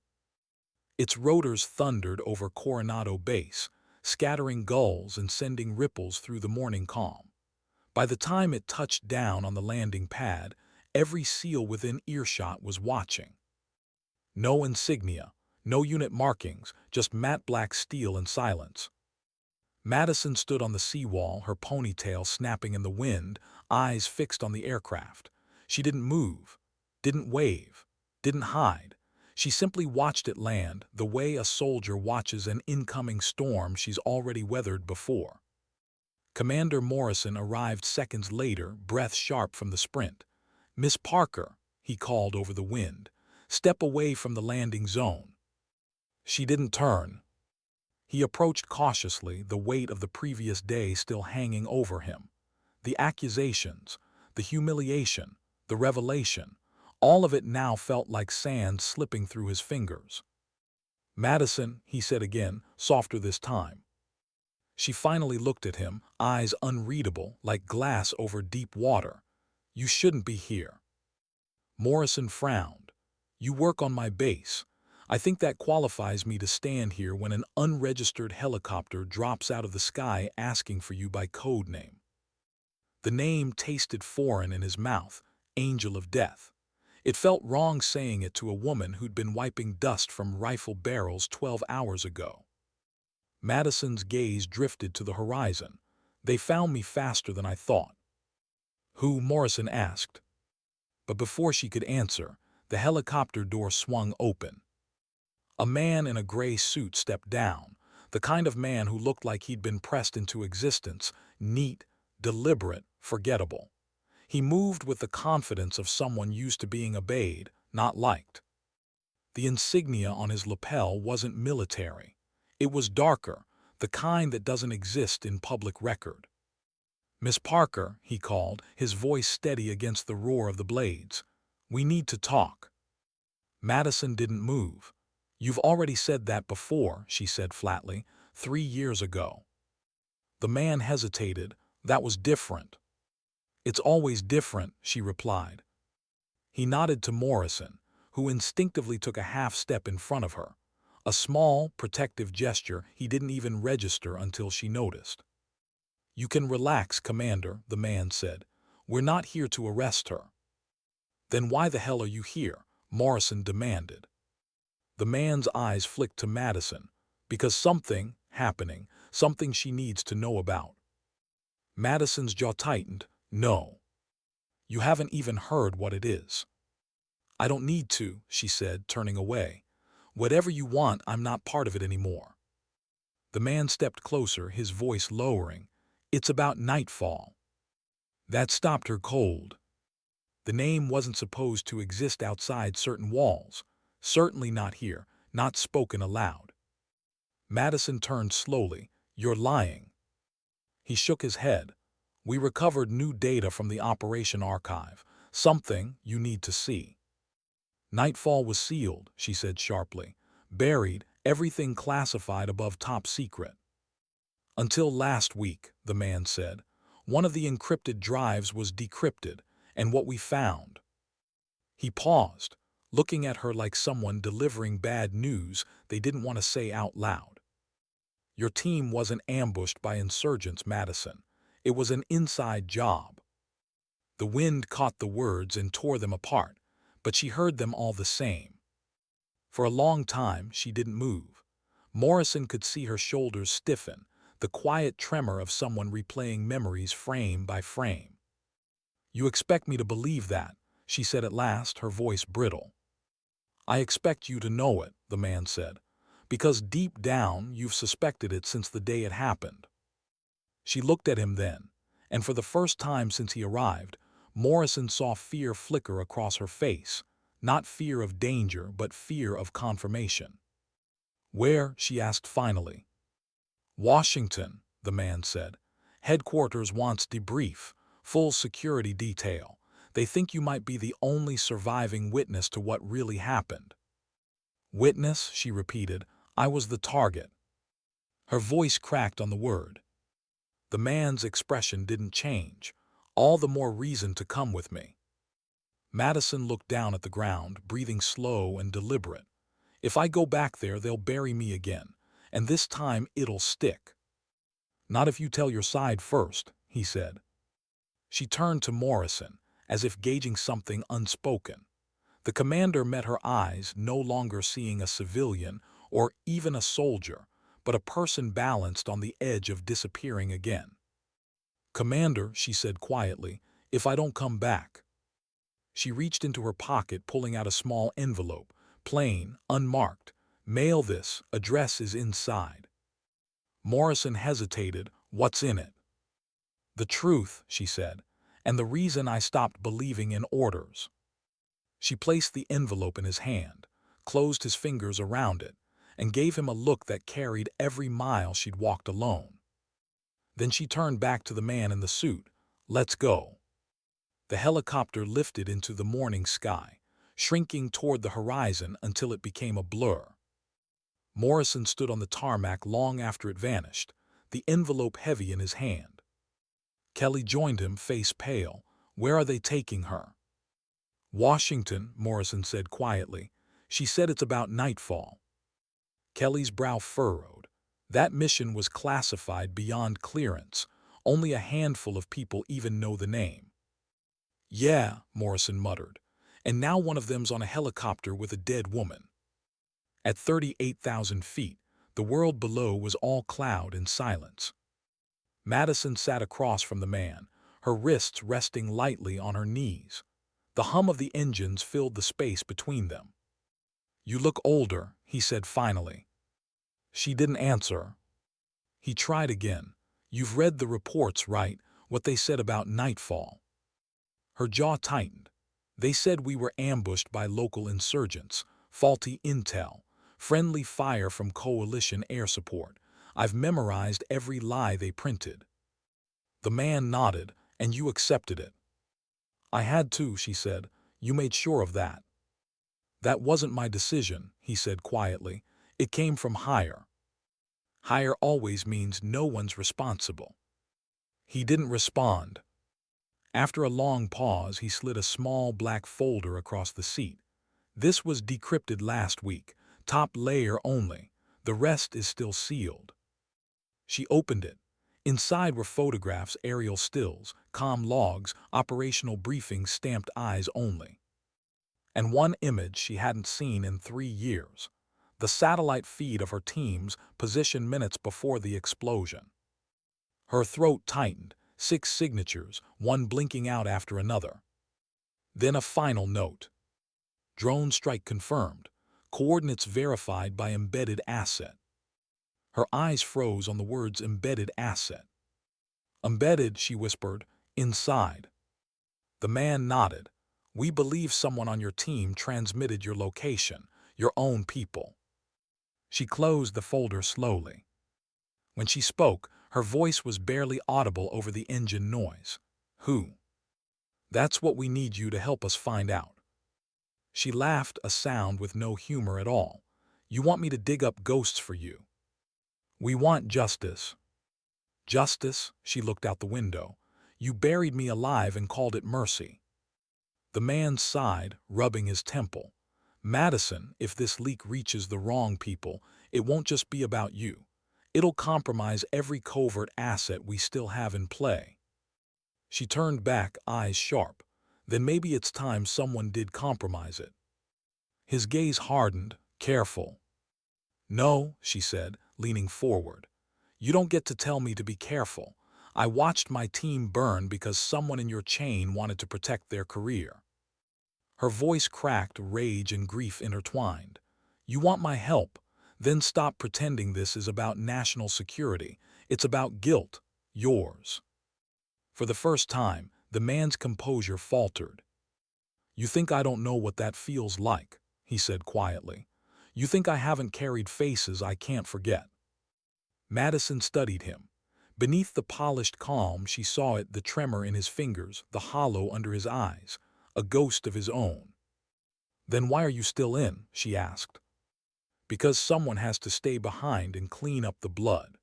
Its rotors thundered over Coronado Base, scattering gulls and sending ripples through the morning calm. By the time it touched down on the landing pad, every SEAL within earshot was watching. No insignia, no unit markings, just matte black steel and silence. Madison stood on the seawall, her ponytail snapping in the wind, eyes fixed on the aircraft. She didn't move, didn't wave, didn't hide. She simply watched it land the way a soldier watches an incoming storm she's already weathered before. Commander Morrison arrived seconds later, breath sharp from the sprint. "Miss Parker," he called over the wind, "step away from the landing zone." She didn't turn. He approached cautiously, the weight of the previous day still hanging over him. The accusations, the humiliation, the revelation, all of it now felt like sand slipping through his fingers. "Madison," he said again, softer this time. She finally looked at him, eyes unreadable, like glass over deep water. "You shouldn't be here." Morrison frowned. "You work on my base. I think that qualifies me to stand here when an unregistered helicopter drops out of the sky asking for you by code name." The name tasted foreign in his mouth, Angel of Death. It felt wrong saying it to a woman who'd been wiping dust from rifle barrels 12 hours ago. Madison's gaze drifted to the horizon. "They found me faster than I thought." "Who?" Morrison asked. But before she could answer, the helicopter door swung open. A man in a gray suit stepped down, the kind of man who looked like he'd been pressed into existence, neat, deliberate, forgettable. He moved with the confidence of someone used to being obeyed, not liked. The insignia on his lapel wasn't military. It was darker, the kind that doesn't exist in public record. "Miss Parker," he called, his voice steady against the roar of the blades. "We need to talk." Madison didn't move. "You've already said that before," she said flatly, 3 years ago." The man hesitated. "That was different." "It's always different," she replied. He nodded to Morrison, who instinctively took a half step in front of her. A small, protective gesture he didn't even register until she noticed. "You can relax, Commander," the man said. "We're not here to arrest her." "Then why the hell are you here?" Morrison demanded. The man's eyes flicked to Madison. "Because something happening, something she needs to know about." Madison's jaw tightened. "No. You haven't even heard what it is." "I don't need to," she said, turning away. "Whatever you want, I'm not part of it anymore." The man stepped closer, his voice lowering. "It's about Nightfall." That stopped her cold. The name wasn't supposed to exist outside certain walls. Certainly not here, not spoken aloud. Madison turned slowly. "You're lying." He shook his head. "We recovered new data from the operation archive. Something you need to see." "Nightfall was sealed," she said sharply. "Buried, everything classified above top secret." "Until last week," the man said. "One of the encrypted drives was decrypted, and what we found." He paused, looking at her like someone delivering bad news they didn't want to say out loud. "Your team wasn't ambushed by insurgents, Madison. It was an inside job." The wind caught the words and tore them apart, but she heard them all the same. For a long time, she didn't move. Morrison could see her shoulders stiffen, the quiet tremor of someone replaying memories frame by frame. "You expect me to believe that," she said at last, her voice brittle. "I expect you to know it," the man said, "because deep down you've suspected it since the day it happened." She looked at him then, and for the first time since he arrived, Morrison saw fear flicker across her face, not fear of danger but fear of confirmation. "Where?" she asked finally. "Washington," the man said. "Headquarters wants debrief, full security detail. They think you might be the only surviving witness to what really happened." "Witness," she repeated. "I was the target." Her voice cracked on the word. The man's expression didn't change. "All the more reason to come with me." Madison looked down at the ground, breathing slow and deliberate. "If I go back there, they'll bury me again, and this time it'll stick." "Not if you tell your side first," he said. She turned to Morrison, as if gauging something unspoken. The commander met her eyes, no longer seeing a civilian or even a soldier, but a person balanced on the edge of disappearing again. "Commander," she said quietly, "if I don't come back." She reached into her pocket, pulling out a small envelope, plain, unmarked. "Mail this, address is inside." Morrison hesitated. "What's in it?" "The truth," she said, "and the reason I stopped believing in orders." She placed the envelope in his hand, closed his fingers around it, and gave him a look that carried every mile she'd walked alone. Then she turned back to the man in the suit. "Let's go." The helicopter lifted into the morning sky, shrinking toward the horizon until it became a blur. Morrison stood on the tarmac long after it vanished, the envelope heavy in his hand. Kelly joined him, face pale. "Where are they taking her?" "Washington," Morrison said quietly. "She said it's about nightfall." Kelly's brow furrowed. That mission was classified beyond clearance. Only a handful of people even know the name. "Yeah," Morrison muttered. "And now one of them's on a helicopter with a dead woman." At 38,000 feet, the world below was all cloud and silence. Madison sat across from the man, her wrists resting lightly on her knees. The hum of the engines filled the space between them. "You look older," he said finally. She didn't answer. He tried again. "You've read the reports, right? What they said about nightfall?" Her jaw tightened. "They said we were ambushed by local insurgents, faulty intel, friendly fire from coalition air support. I've memorized every lie they printed." The man nodded. "And you accepted it?" "I had to," she said. "You made sure of that." "That wasn't my decision," he said quietly. "It came from higher." Higher always means no one's responsible. He didn't respond. After a long pause, he slid a small black folder across the seat. "This was decrypted last week, top layer only. The rest is still sealed." She opened it. Inside were photographs, aerial stills, comm logs, operational briefings, stamped eyes only. And one image she hadn't seen in 3 years. The satellite feed of her team's position minutes before the explosion. Her throat tightened. 6 signatures, one blinking out after another. Then a final note. "Drone strike confirmed. Coordinates verified by embedded asset." Her eyes froze on the words embedded asset. "Embedded," she whispered, "inside." The man nodded. "We believe someone on your team transmitted your location, your own people." She closed the folder slowly. When she spoke, her voice was barely audible over the engine noise. "Who?" "That's what we need you to help us find out." She laughed, a sound with no humor at all. "You want me to dig up ghosts for you?" "We want justice." "Justice?" She looked out the window. "You buried me alive and called it mercy." The man sighed, rubbing his temple. "Madison, if this leak reaches the wrong people, it won't just be about you. It'll compromise every covert asset we still have in play." She turned back, eyes sharp. "Then maybe it's time someone did compromise it." His gaze hardened. Careful. No, she said, leaning forward. You don't get to tell me to be careful. I watched my team burn because someone in your chain wanted to protect their career. Her voice cracked, rage and grief intertwined. You want my help? Then stop pretending this is about national security. It's about guilt. Yours. For the first time, the man's composure faltered. You think I don't know what that feels like, he said quietly. You think I haven't carried faces I can't forget. Madison studied him. Beneath the polished calm, she saw it, the tremor in his fingers, the hollow under his eyes, a ghost of his own. Then why are you still in? She asked. Because someone has to stay behind and clean up the blood.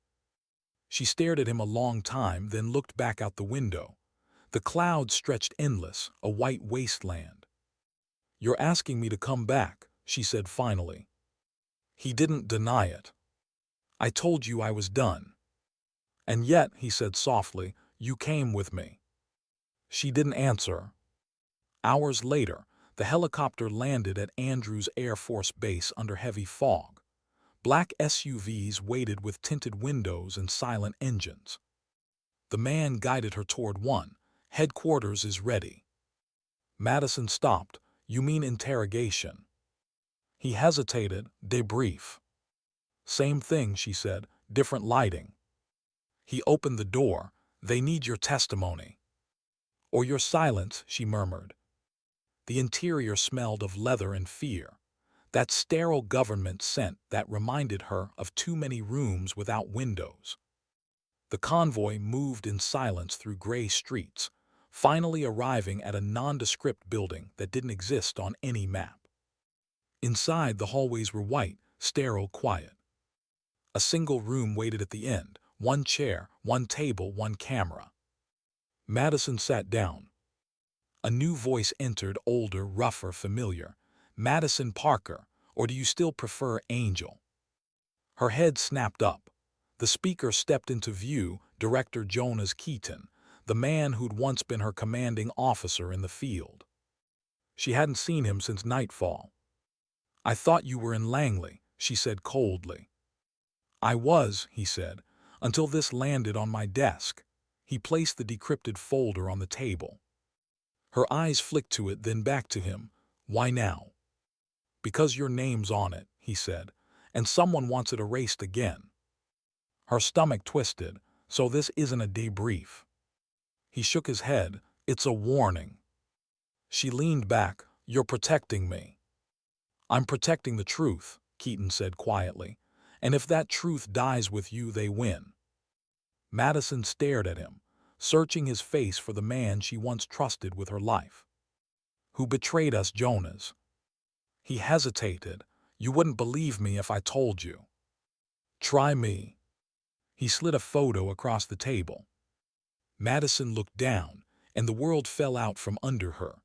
She stared at him a long time, then looked back out the window. The clouds stretched endless, a white wasteland. You're asking me to come back, she said finally. He didn't deny it. I told you I was done. And yet, he said softly, you came with me. She didn't answer. Hours later, the helicopter landed at Andrews Air Force Base under heavy fog. Black SUVs waited with tinted windows and silent engines. The man guided her toward one. Headquarters is ready. Madison stopped. You mean interrogation? He hesitated. Debrief. Same thing, she said, different lighting. He opened the door. They need your testimony. Or your silence, she murmured. The interior smelled of leather and fear. That sterile government scent that reminded her of too many rooms without windows. The convoy moved in silence through gray streets, finally arriving at a nondescript building that didn't exist on any map. Inside, the hallways were white, sterile, quiet. A single room waited at the end, one chair, one table, one camera. Madison sat down. A new voice entered, older, rougher, familiar. Madison Parker, or do you still prefer Angel? Her head snapped up. The speaker stepped into view, Director Jonas Keaton, the man who'd once been her commanding officer in the field. She hadn't seen him since nightfall. I thought you were in Langley, she said coldly. I was, he said, until this landed on my desk. He placed the decrypted folder on the table. Her eyes flicked to it, then back to him. Why now? Because your name's on it, he said, and someone wants it erased again. Her stomach twisted. So this isn't a debrief. He shook his head. It's a warning. She leaned back. You're protecting me. I'm protecting the truth, Keaton said quietly, and if that truth dies with you, they win. Madison stared at him, searching his face for the man she once trusted with her life. Who betrayed us, Jonas? He hesitated. You wouldn't believe me if I told you. Try me. He slid a photo across the table. Madison looked down, and the world fell out from under her.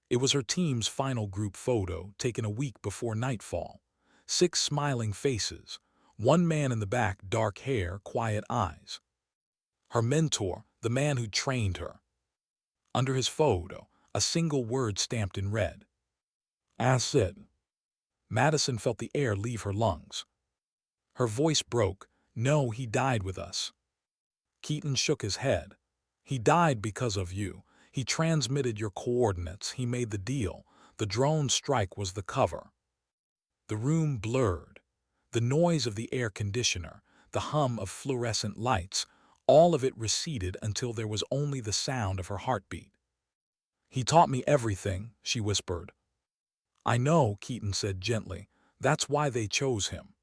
It was her team's final group photo, taken a week before nightfall. 6 smiling faces, one man in the back, dark hair, quiet eyes. Her mentor, the man who trained her. Under his photo, a single word stamped in red. Acid. Madison felt the air leave her lungs. Her voice broke. No, he died with us. Keaton shook his head. He died because of you. He transmitted your coordinates. He made the deal. The drone strike was the cover. The room blurred. The noise of the air conditioner, the hum of fluorescent lights, all of it receded until there was only the sound of her heartbeat. He taught me everything, she whispered. I know, Keaton said gently. That's why they chose him.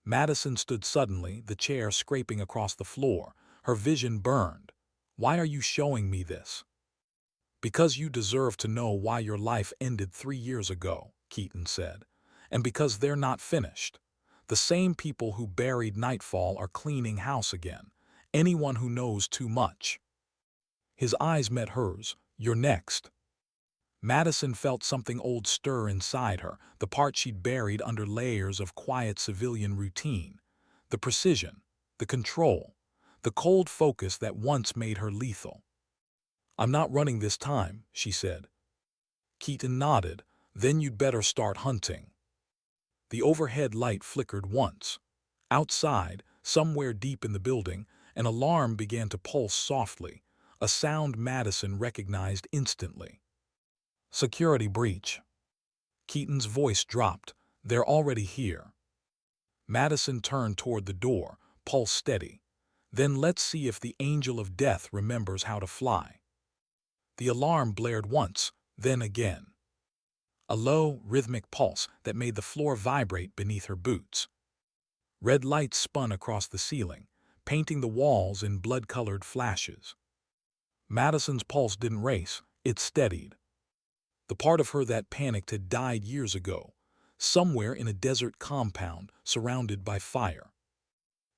Madison stood suddenly, the chair scraping across the floor. Her vision burned. Why are you showing me this? Because you deserve to know why your life ended 3 years ago, Keaton said. And because they're not finished. The same people who buried Nightfall are cleaning house again. Anyone who knows too much. His eyes met hers. You're next. Madison felt something old stir inside her, the part she'd buried under layers of quiet civilian routine. The precision, the control, the cold focus that once made her lethal. I'm not running this time, she said. Keaton nodded. Then you'd better start hunting. The overhead light flickered once. Outside, somewhere deep in the building, an alarm began to pulse softly, a sound Madison recognized instantly. Security breach. Keaton's voice dropped. They're already here. Madison turned toward the door, pulse steady. Then let's see if the angel of death remembers how to fly. The alarm blared once, then again. A low, rhythmic pulse that made the floor vibrate beneath her boots. Red lights spun across the ceiling, painting the walls in blood-colored flashes. Madison's pulse didn't race, it steadied. The part of her that panicked had died years ago, somewhere in a desert compound surrounded by fire.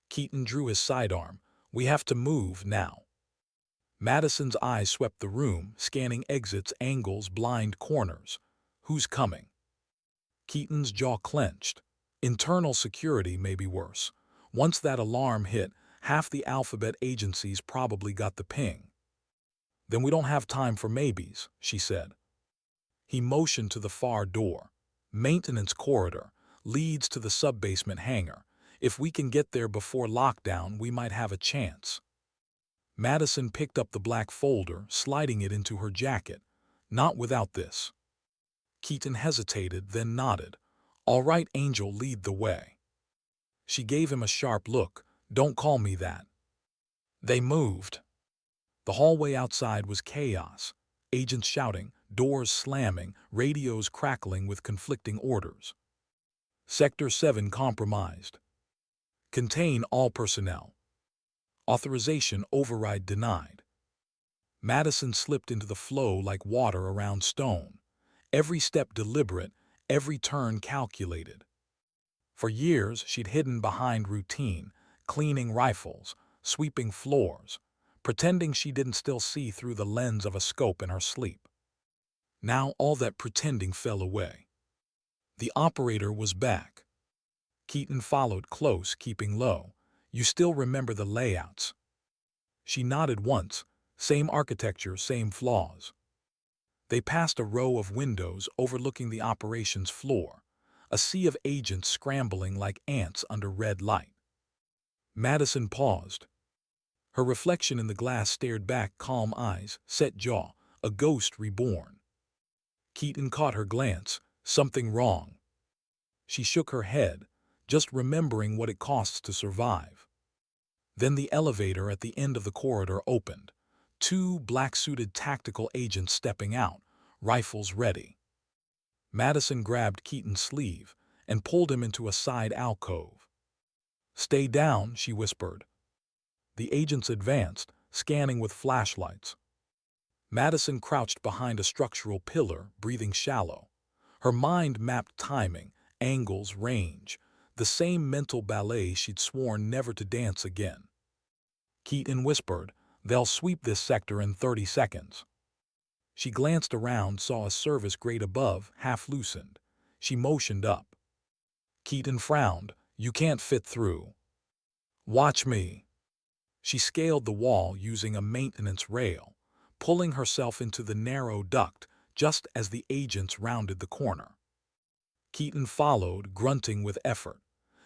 Keaton drew his sidearm. We have to move now. Madison's eyes swept the room, scanning exits, angles, blind corners. Who's coming? Keaton's jaw clenched. Internal security may be worse. Once that alarm hit, half the alphabet agencies probably got the ping. Then we don't have time for maybes, she said. He motioned to the far door. Maintenance corridor, leads to the sub-basement hangar. If we can get there before lockdown, we might have a chance. Madison picked up the black folder, sliding it into her jacket. Not without this. Keaton hesitated, then nodded. All right, Angel, lead the way. She gave him a sharp look. Don't call me that. They moved. The hallway outside was chaos. Agents shouting, doors slamming, radios crackling with conflicting orders. Sector 7 compromised. Contain all personnel. Authorization override denied. Madison slipped into the flow like water around stone. Every step deliberate, every turn calculated. For years, she'd hidden behind routine, cleaning rifles, sweeping floors, pretending she didn't still see through the lens of a scope in her sleep. Now all that pretending fell away. The operator was back. Keaton followed close, keeping low. You still remember the layouts? She nodded once. Same architecture, same flaws. They passed a row of windows overlooking the operations floor, a sea of agents scrambling like ants under red light. Madison paused. Her reflection in the glass stared back, calm eyes, set jaw, a ghost reborn. Keaton caught her glance. Something wrong. She shook her head, just remembering what it costs to survive. Then the elevator at the end of the corridor opened. Two black-suited tactical agents stepping out, rifles ready. Madison grabbed Keaton's sleeve and pulled him into a side alcove. Stay down, she whispered. The agents advanced, scanning with flashlights. Madison crouched behind a structural pillar, breathing shallow. Her mind mapped timing, angles, range, the same mental ballet she'd sworn never to dance again. Keaton whispered, they'll sweep this sector in 30 seconds. She glanced around, saw a service grate above, half loosened. She motioned up. Keaton frowned. You can't fit through. Watch me. She scaled the wall using a maintenance rail, pulling herself into the narrow duct just as the agents rounded the corner. Keaton followed, grunting with effort.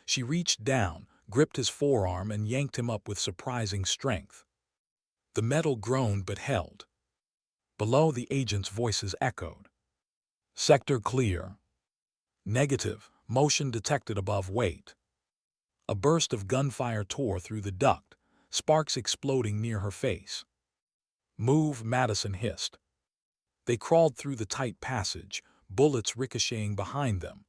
She reached down, gripped his forearm, and yanked him up with surprising strength. The metal groaned but held. Below, the agents' voices echoed. Sector clear. Negative. Motion detected above weight. A burst of gunfire tore through the duct, sparks exploding near her face. Move, Madison hissed. They crawled through the tight passage, bullets ricocheting behind them.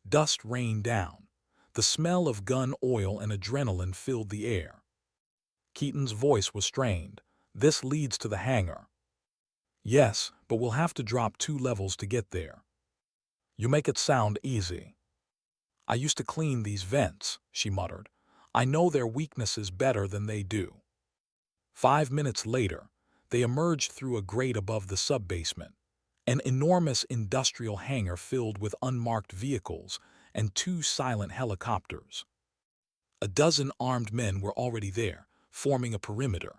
Dust rained down. The smell of gun oil and adrenaline filled the air. Keaton's voice was strained. This leads to the hangar. Yes, but we'll have to drop 2 levels to get there. You make it sound easy. I used to clean these vents, she muttered. I know their weaknesses better than they do. 5 minutes later, they emerged through a grate above the sub-basement, an enormous industrial hangar filled with unmarked vehicles and 2 silent helicopters. A dozen armed men were already there, forming a perimeter.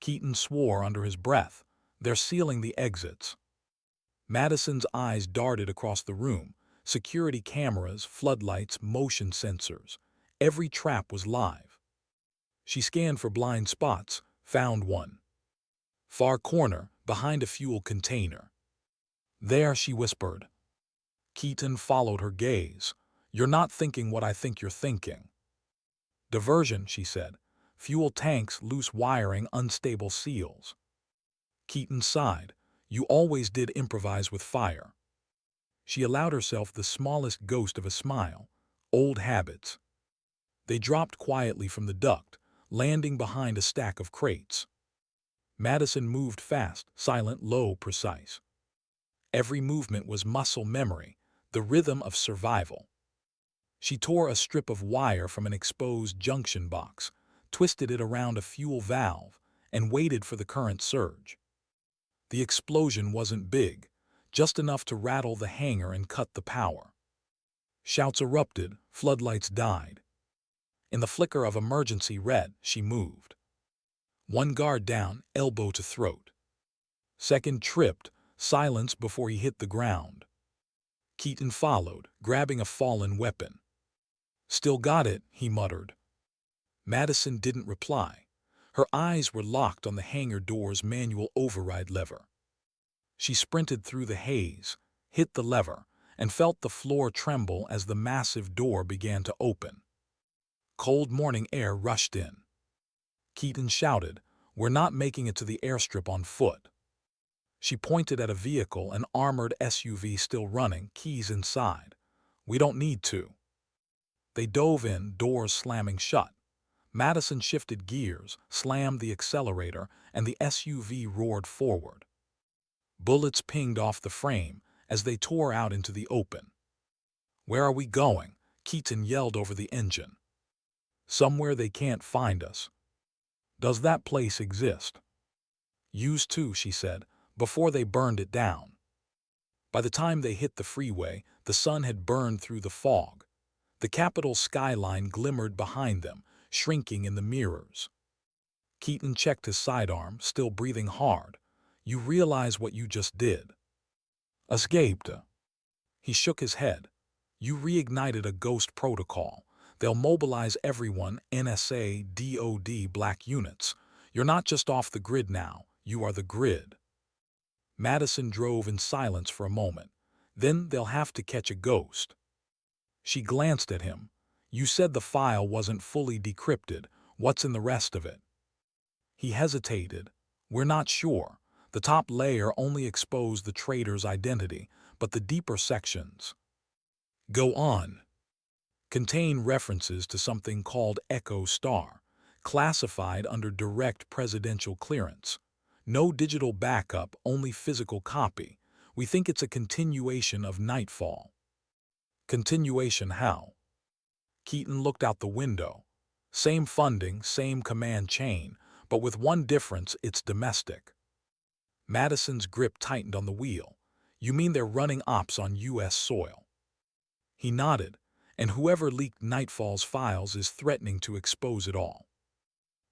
Keaton swore under his breath. They're sealing the exits. Madison's eyes darted across the room, Security cameras, floodlights, motion sensors. Every trap was live. She scanned for blind spots, found one. Far corner, behind a fuel container. There, she whispered. Keaton followed her gaze. You're not thinking what I think you're thinking. Diversion, she said. Fuel tanks, loose wiring, unstable seals. Keaton sighed. You always did improvise with fire. She allowed herself the smallest ghost of a smile. Old habits. They dropped quietly from the duct, landing behind a stack of crates. Madison moved fast, silent, low, precise. Every movement was muscle memory, the rhythm of survival. She tore a strip of wire from an exposed junction box, twisted it around a fuel valve, and waited for the current surge. The explosion wasn't big, just enough to rattle the hangar and cut the power. Shouts erupted, floodlights died. In the flicker of emergency red, she moved. One guard down, elbow to throat. Second tripped, silence before he hit the ground. Keaton followed, grabbing a fallen weapon. Still got it, he muttered. Madison didn't reply. Her eyes were locked on the hangar door's manual override lever. She sprinted through the haze, hit the lever, and felt the floor tremble as the massive door began to open. Cold morning air rushed in. Keaton shouted, "We're not making it to the airstrip on foot." She pointed at a vehicle, an armored SUV still running, keys inside. "We don't need to." They dove in, doors slamming shut. Madison shifted gears, slammed the accelerator, and the SUV roared forward. Bullets pinged off the frame as they tore out into the open. "Where are we going?" Keaton yelled over the engine. "Somewhere they can't find us." "Does that place exist?" "Used to," she said, "before they burned it down." By the time they hit the freeway, the sun had burned through the fog. The Capitol skyline glimmered behind them, shrinking in the mirrors. Keaton checked his sidearm, still breathing hard. "You realize what you just did?" "Escaped." He shook his head. "You reignited a ghost protocol. They'll mobilize everyone, NSA, DOD, black units. You're not just off the grid now, you are the grid." Madison drove in silence for a moment. "Then they'll have to catch a ghost." She glanced at him. "You said the file wasn't fully decrypted. What's in the rest of it?" He hesitated. "We're not sure. The top layer only exposed the traitor's identity, but the deeper sections go on. Contain references to something called Echo Star, classified under direct presidential clearance. No digital backup, only physical copy. We think it's a continuation of Nightfall." "Continuation how?" Keaton looked out the window. "Same funding, same command chain, but with one difference: it's domestic." Madison's grip tightened on the wheel. "You mean they're running ops on U.S. soil?" He nodded. "And whoever leaked Nightfall's files is threatening to expose it all."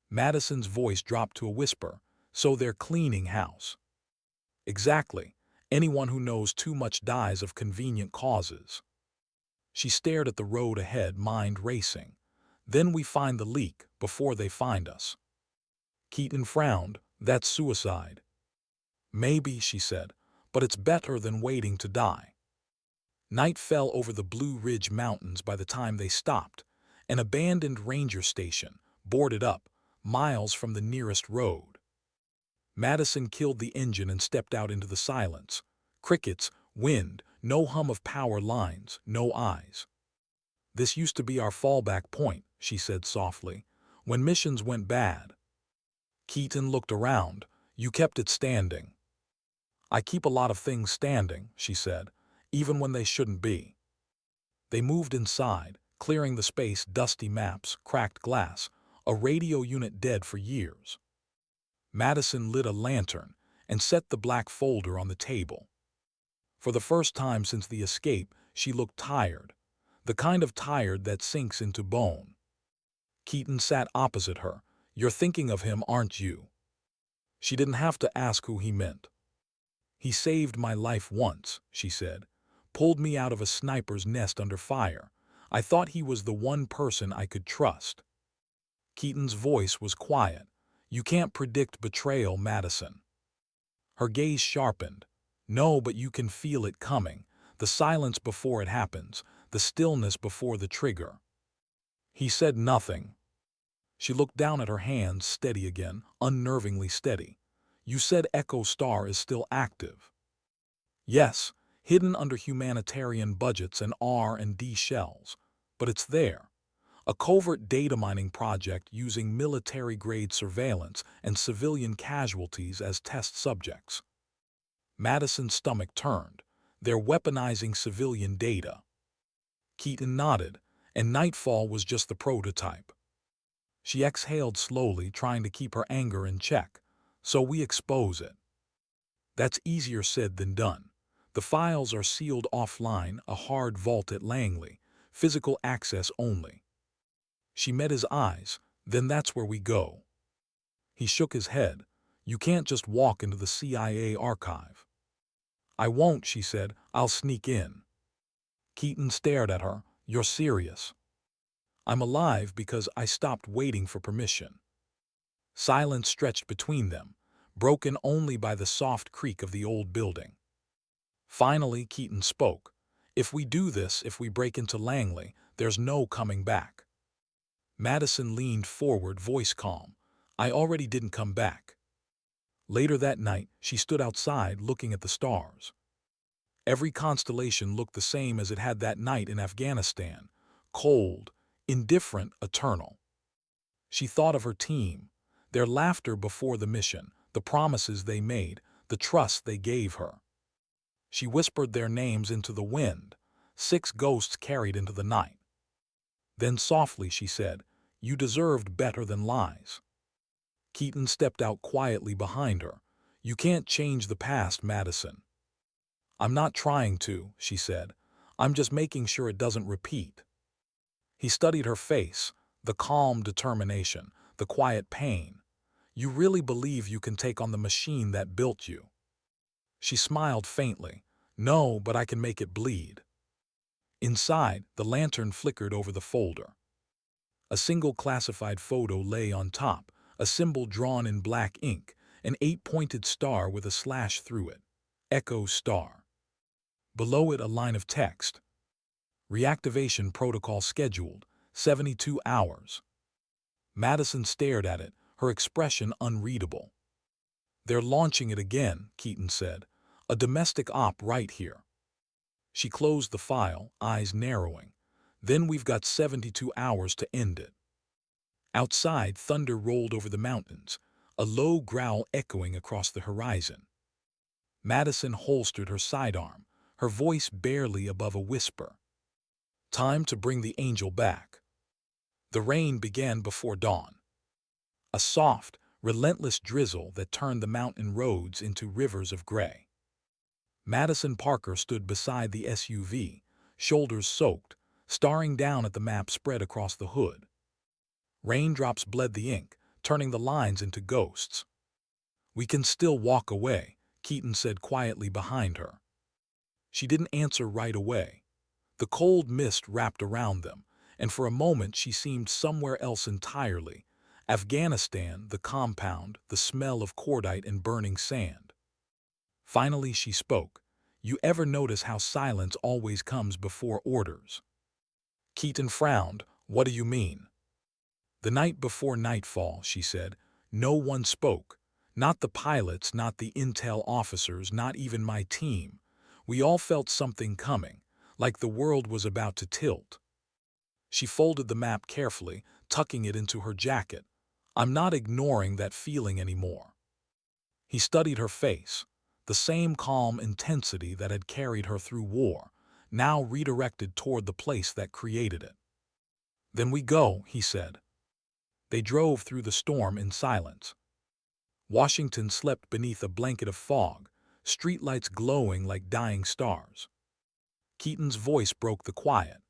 Madison's voice dropped to a whisper. "So they're cleaning house." "Exactly. Anyone who knows too much dies of convenient causes." She stared at the road ahead, mind racing. "Then we find the leak, before they find us." Keaton frowned. "That's suicide." "Maybe," she said, "but it's better than waiting to die." Night fell over the Blue Ridge Mountains by the time they stopped. An abandoned ranger station, boarded up, miles from the nearest road. Madison killed the engine and stepped out into the silence. Crickets, wind, no hum of power lines, no eyes. "This used to be our fallback point," she said softly, "when missions went bad." Keaton looked around. "You kept it standing." "I keep a lot of things standing," she said, "even when they shouldn't be." They moved inside, clearing the space, dusty maps, cracked glass, a radio unit dead for years. Madison lit a lantern and set the black folder on the table. For the first time since the escape, she looked tired, the kind of tired that sinks into bone. Keaton sat opposite her. "You're thinking of him, aren't you?" She didn't have to ask who he meant. "He saved my life once," she said, pulled me out of a sniper's nest under fire. I thought he was the one person I could trust." Keaton's voice was quiet. "You can't predict betrayal, Madison." Her gaze sharpened. "No, but you can feel it coming. The silence before it happens, the stillness before the trigger." He said nothing. She looked down at her hands, steady again, unnervingly steady. "You said Echo Star is still active." "Yes, hidden under humanitarian budgets and R&D shells. But it's there. A covert data mining project using military-grade surveillance and civilian casualties as test subjects." Madison's stomach turned. "They're weaponizing civilian data." Keaton nodded, and Nightfall was just the prototype. She exhaled slowly, trying to keep her anger in check. "So we expose it." "That's easier said than done. The files are sealed offline, a hard vault at Langley, physical access only." She met his eyes. "Then that's where we go." He shook his head. "You can't just walk into the CIA archive." "I won't," she said. "I'll sneak in." Keaton stared at her. "You're serious?" "I'm alive because I stopped waiting for permission." Silence stretched between them, broken only by the soft creak of the old building. Finally, Keaton spoke. "If we do this, if we break into Langley, there's no coming back." Madison leaned forward, voice calm. "I already didn't come back." Later that night, she stood outside looking at the stars. Every constellation looked the same as it had that night in Afghanistan, cold, indifferent, eternal. She thought of her team, their laughter before the mission, the promises they made, the trust they gave her. She whispered their names into the wind, 6 ghosts carried into the night. Then softly she said, "You deserved better than lies." Keaton stepped out quietly behind her. "You can't change the past, Madison." "I'm not trying to," she said. "I'm just making sure it doesn't repeat." He studied her face, the calm determination, the quiet pain. "You really believe you can take on the machine that built you?" She smiled faintly. "No, but I can make it bleed." Inside, the lantern flickered over the folder. A single classified photo lay on top, a symbol drawn in black ink, an 8-pointed star with a slash through it. Echo Star. Below it, a line of text. "Reactivation protocol scheduled, 72 hours." Madison stared at it, her expression unreadable. "They're launching it again," Keaton said. "A domestic op right here." She closed the file, eyes narrowing. "Then we've got 72 hours to end it." Outside, thunder rolled over the mountains, a low growl echoing across the horizon. Madison holstered her sidearm, her voice barely above a whisper. "Time to bring the angel back." The rain began before dawn. A soft, relentless drizzle that turned the mountain roads into rivers of gray. Madison Parker stood beside the SUV, shoulders soaked, staring down at the map spread across the hood. Raindrops bled the ink, turning the lines into ghosts. "We can still walk away," Keaton said quietly behind her. She didn't answer right away. The cold mist wrapped around them, and for a moment she seemed somewhere else entirely. Afghanistan, the compound, the smell of cordite and burning sand. Finally she spoke. "You ever notice how silence always comes before orders?" Keaton frowned. "What do you mean?" "The night before nightfall," she said, "no one spoke. Not the pilots, not the intel officers, not even my team. We all felt something coming, like the world was about to tilt." She folded the map carefully, tucking it into her jacket. "I'm not ignoring that feeling anymore." He studied her face, the same calm intensity that had carried her through war, now redirected toward the place that created it. "Then we go," he said. They drove through the storm in silence. Washington slept beneath a blanket of fog, streetlights glowing like dying stars. Keaton's voice broke the quiet.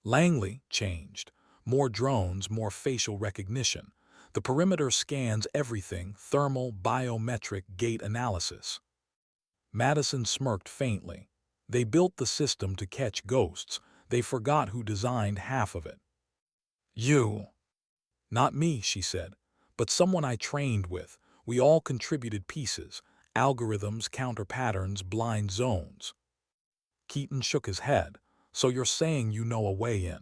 Langley changed. More drones, more facial recognition. The perimeter scans everything, thermal, biometric, gate analysis. Madison smirked faintly. They built the system to catch ghosts. They forgot who designed half of it. You. Not me, she said, but someone I trained with. We all contributed pieces, algorithms, counter patterns, blind zones. Keaton shook his head. So you're saying you know a way in?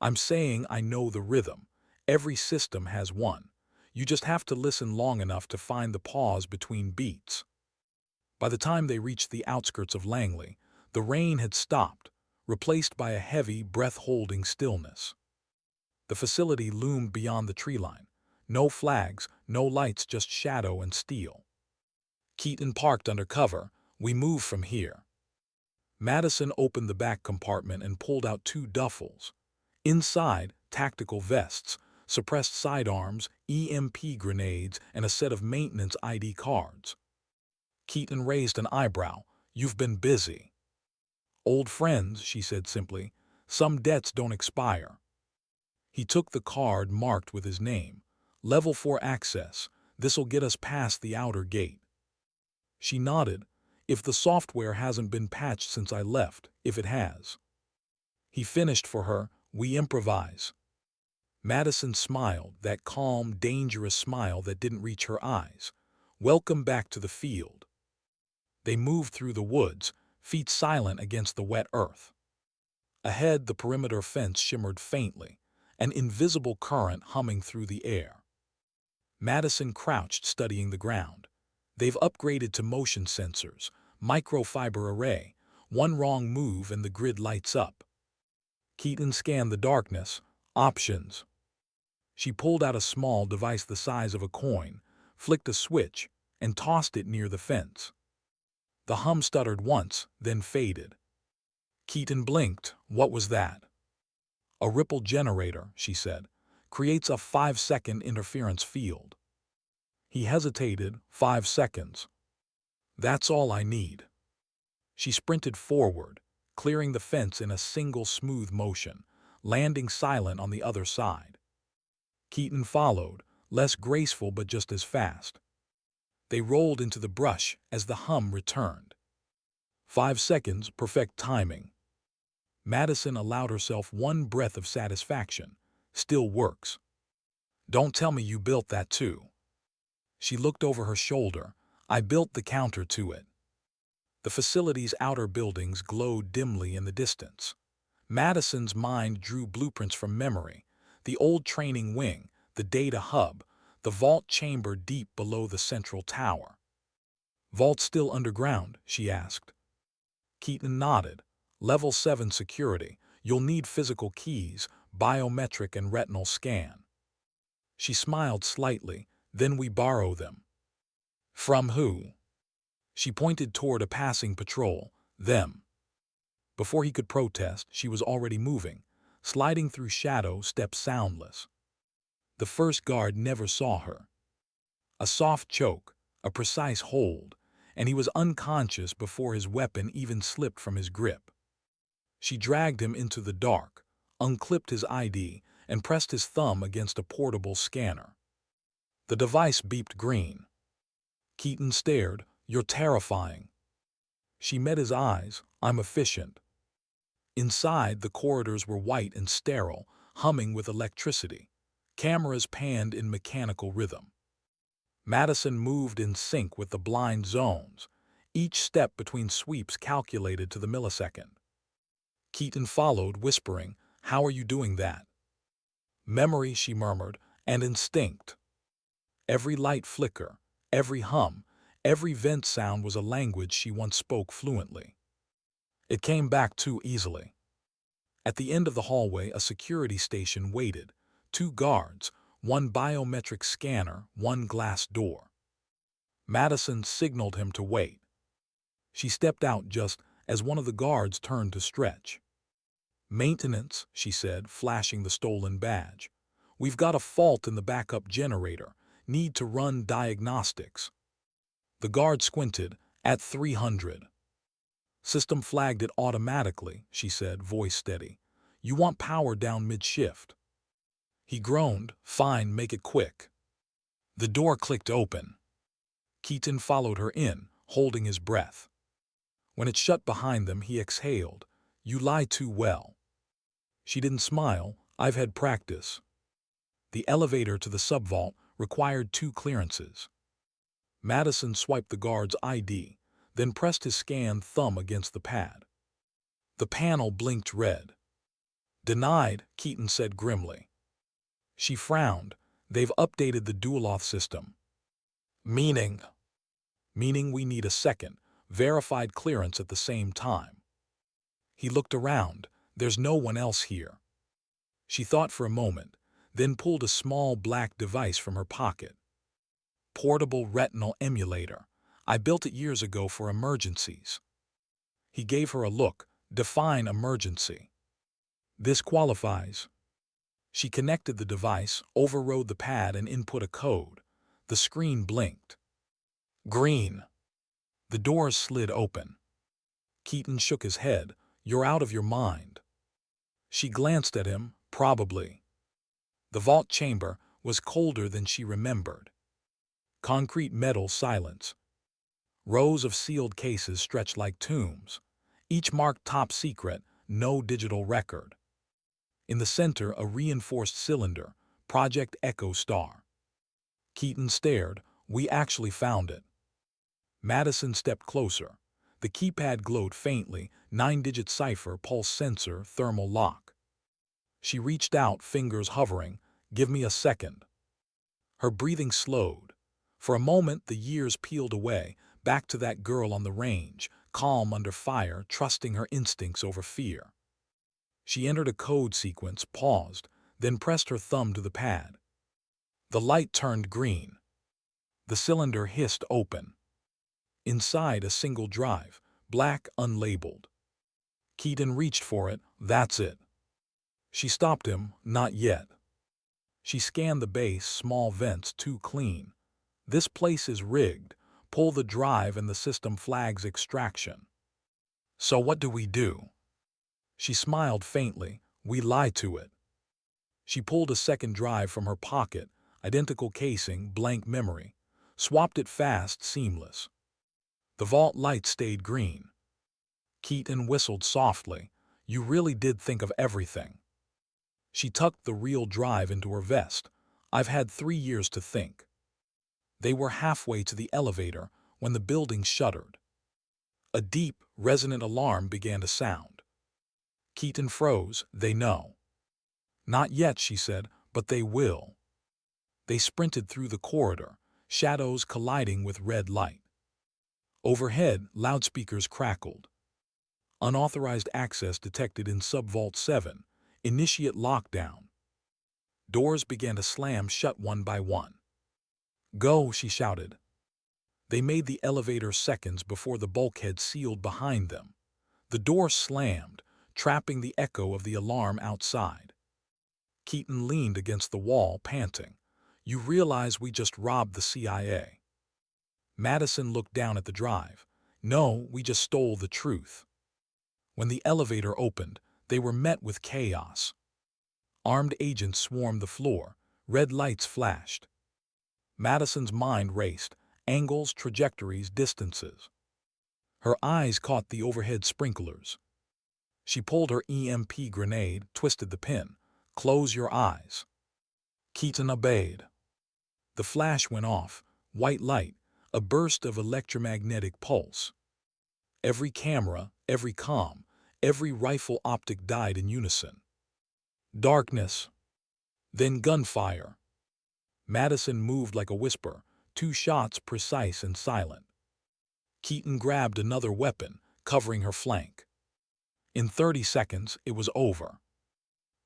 I'm saying I know the rhythm. Every system has one. You just have to listen long enough to find the pause between beats. By the time they reached the outskirts of Langley, the rain had stopped, replaced by a heavy, breath-holding stillness. The facility loomed beyond the tree line. No flags, no lights, just shadow and steel. Keaton parked under cover. We move from here. Madison opened the back compartment and pulled out 2 duffels. Inside, tactical vests, suppressed sidearms, EMP grenades, and a set of maintenance ID cards. Keaton raised an eyebrow. You've been busy. Old friends, she said simply. Some debts don't expire. He took the card marked with his name. Level 4 access. This'll get us past the outer gate. She nodded. If the software hasn't been patched since I left, if it has. He finished for her. We improvise. Madison smiled, that calm, dangerous smile that didn't reach her eyes. Welcome back to the field. They moved through the woods, feet silent against the wet earth. Ahead, the perimeter fence shimmered faintly, an invisible current humming through the air. Madison crouched, studying the ground. They've upgraded to motion sensors, microfiber array. One wrong move and the grid lights up. Keaton scanned the darkness. Options. She pulled out a small device the size of a coin, flicked a switch, and tossed it near the fence. The hum stuttered once, then faded. Keaton blinked. What was that? A ripple generator, she said, creates a 5-second interference field. He hesitated. 5 seconds. That's all I need. She sprinted forward, clearing the fence in a single smooth motion, landing silent on the other side. Keaton followed, less graceful but just as fast. They rolled into the brush as the hum returned. 5 seconds, perfect timing. Madison allowed herself one breath of satisfaction. Still works. Don't tell me you built that too. She looked over her shoulder. I built the counter to it. The facility's outer buildings glowed dimly in the distance. Madison's mind drew blueprints from memory. The old training wing, the data hub, the vault chamber deep below the central tower. Vault still underground, she asked. Keaton nodded. Level 7 security. You'll need physical keys, biometric and retinal scan. She smiled slightly. Then we borrow them. From who? She pointed toward a passing patrol. Them. Before he could protest, she was already moving, sliding through shadow, steps soundless. The first guard never saw her. A soft choke, a precise hold, and he was unconscious before his weapon even slipped from his grip. She dragged him into the dark, unclipped his ID, and pressed his thumb against a portable scanner. The device beeped green. Keaton stared. You're terrifying. She met his eyes. I'm efficient. Inside, the corridors were white and sterile, humming with electricity. Cameras panned in mechanical rhythm. Madison moved in sync with the blind zones, each step between sweeps calculated to the millisecond. Keaton followed, whispering, How are you doing that? Memory, she murmured, and instinct. Every light flicker, every hum, every vent sound was a language she once spoke fluently. It came back too easily. At the end of the hallway, a security station waited. 2 guards, 1 biometric scanner, 1 glass door. Madison signaled him to wait. She stepped out just as one of the guards turned to stretch. Maintenance, she said, flashing the stolen badge. We've got a fault in the backup generator. Need to run diagnostics. The guard squinted. At 300. System flagged it automatically, she said, voice steady. You want power down mid-shift. He groaned. Fine, make it quick. The door clicked open. Keaton followed her in, holding his breath. When it shut behind them, he exhaled. "You lie too well." She didn't smile. "I've had practice." The elevator to the subvault required 2 clearances. Madison swiped the guard's ID, then pressed his scanned thumb against the pad. The panel blinked red. "Denied," Keaton said grimly. She frowned. "They've updated the dual-auth system." "Meaning?" "Meaning we need a second, verified clearance at the same time." He looked around. "There's no one else here." She thought for a moment, then pulled a small black device from her pocket. "Portable retinal emulator. I built it years ago for emergencies." He gave her a look. "Define emergency." "This qualifies." She connected the device, overrode the pad, and input a code. The screen blinked. "Green." The doors slid open. Keaton shook his head. "You're out of your mind." She glanced at him. "Probably." The vault chamber was colder than she remembered. Concrete metal silence. Rows of sealed cases stretched like tombs, each marked top secret, no digital record. In the center, a reinforced cylinder, Project Echo Star. Keaton stared. "We actually found it." Madison stepped closer. The keypad glowed faintly, 9-digit cipher, pulse sensor, thermal lock. She reached out, fingers hovering. "Give me a second." Her breathing slowed. For a moment, the years peeled away, back to that girl on the range, calm under fire, trusting her instincts over fear. She entered a code sequence, paused, then pressed her thumb to the pad. The light turned green. The cylinder hissed open. Inside, a single drive, black, unlabeled. Keaton reached for it. "That's it." She stopped him. "Not yet." She scanned the base, small vents, too clean. "This place is rigged. Pull the drive and the system flags extraction." "So what do we do?" She smiled faintly. "We lie to it." She pulled a second drive from her pocket, identical casing, blank memory. Swapped it fast, seamless. The vault light stayed green. Keaton whistled softly. "You really did think of everything." She tucked the real drive into her vest. "I've had 3 years to think." They were halfway to the elevator when the building shuddered. A deep, resonant alarm began to sound. Keaton froze. "They know." "Not yet," she said, "but they will." They sprinted through the corridor, shadows colliding with red light. Overhead, loudspeakers crackled. "Unauthorized access detected in Subvault 7. Initiate lockdown." Doors began to slam shut one by one. "Go," she shouted. They made the elevator seconds before the bulkhead sealed behind them. The door slammed, trapping the echo of the alarm outside. Keaton leaned against the wall, panting. "You realize we just robbed the CIA." Madison looked down at the drive. "No, we just stole the truth." When the elevator opened, they were met with chaos. Armed agents swarmed the floor. Red lights flashed. Madison's mind raced. Angles, trajectories, distances. Her eyes caught the overhead sprinklers. She pulled her EMP grenade, twisted the pin. "Close your eyes." Keaton obeyed. The flash went off. White light, a burst of electromagnetic pulse. Every camera, every comm, every rifle optic died in unison. Darkness. Then gunfire. Madison moved like a whisper, 2 shots precise and silent. Keaton grabbed another weapon, covering her flank. In 30 seconds, it was over.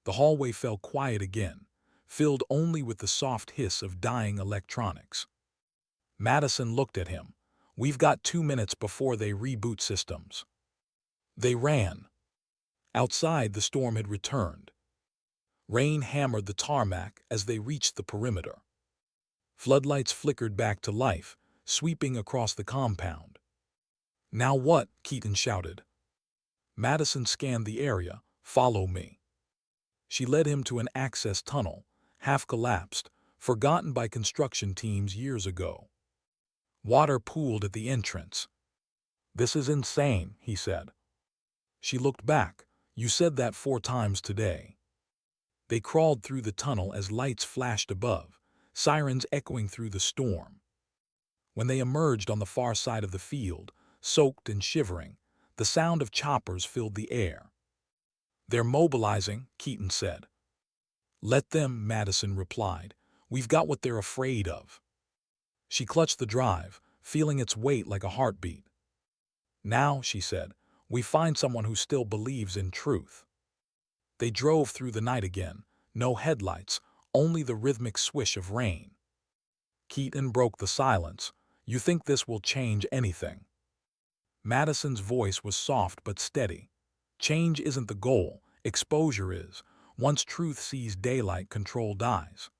The hallway fell quiet again, filled only with the soft hiss of dying electronics. Madison looked at him. "We've got 2 minutes before they reboot systems." They ran. Outside, the storm had returned. Rain hammered the tarmac as they reached the perimeter. Floodlights flickered back to life, sweeping across the compound. "Now what?" Keaton shouted. Madison scanned the area. "Follow me." She led him to an access tunnel, half collapsed, forgotten by construction teams years ago. Water pooled at the entrance. "This is insane," he said. She looked back. "You said that 4 times today." They crawled through the tunnel as lights flashed above, sirens echoing through the storm. When they emerged on the far side of the field, soaked and shivering, the sound of choppers filled the air. "They're mobilizing," Keaton said. "Let them," Madison replied. "We've got what they're afraid of." She clutched the drive, feeling its weight like a heartbeat. "Now," she said, "we find someone who still believes in truth." They drove through the night again, no headlights, only the rhythmic swish of rain. Keaton broke the silence. "You think this will change anything?" Madison's voice was soft but steady. "Change isn't the goal, exposure is. Once truth sees daylight, control dies."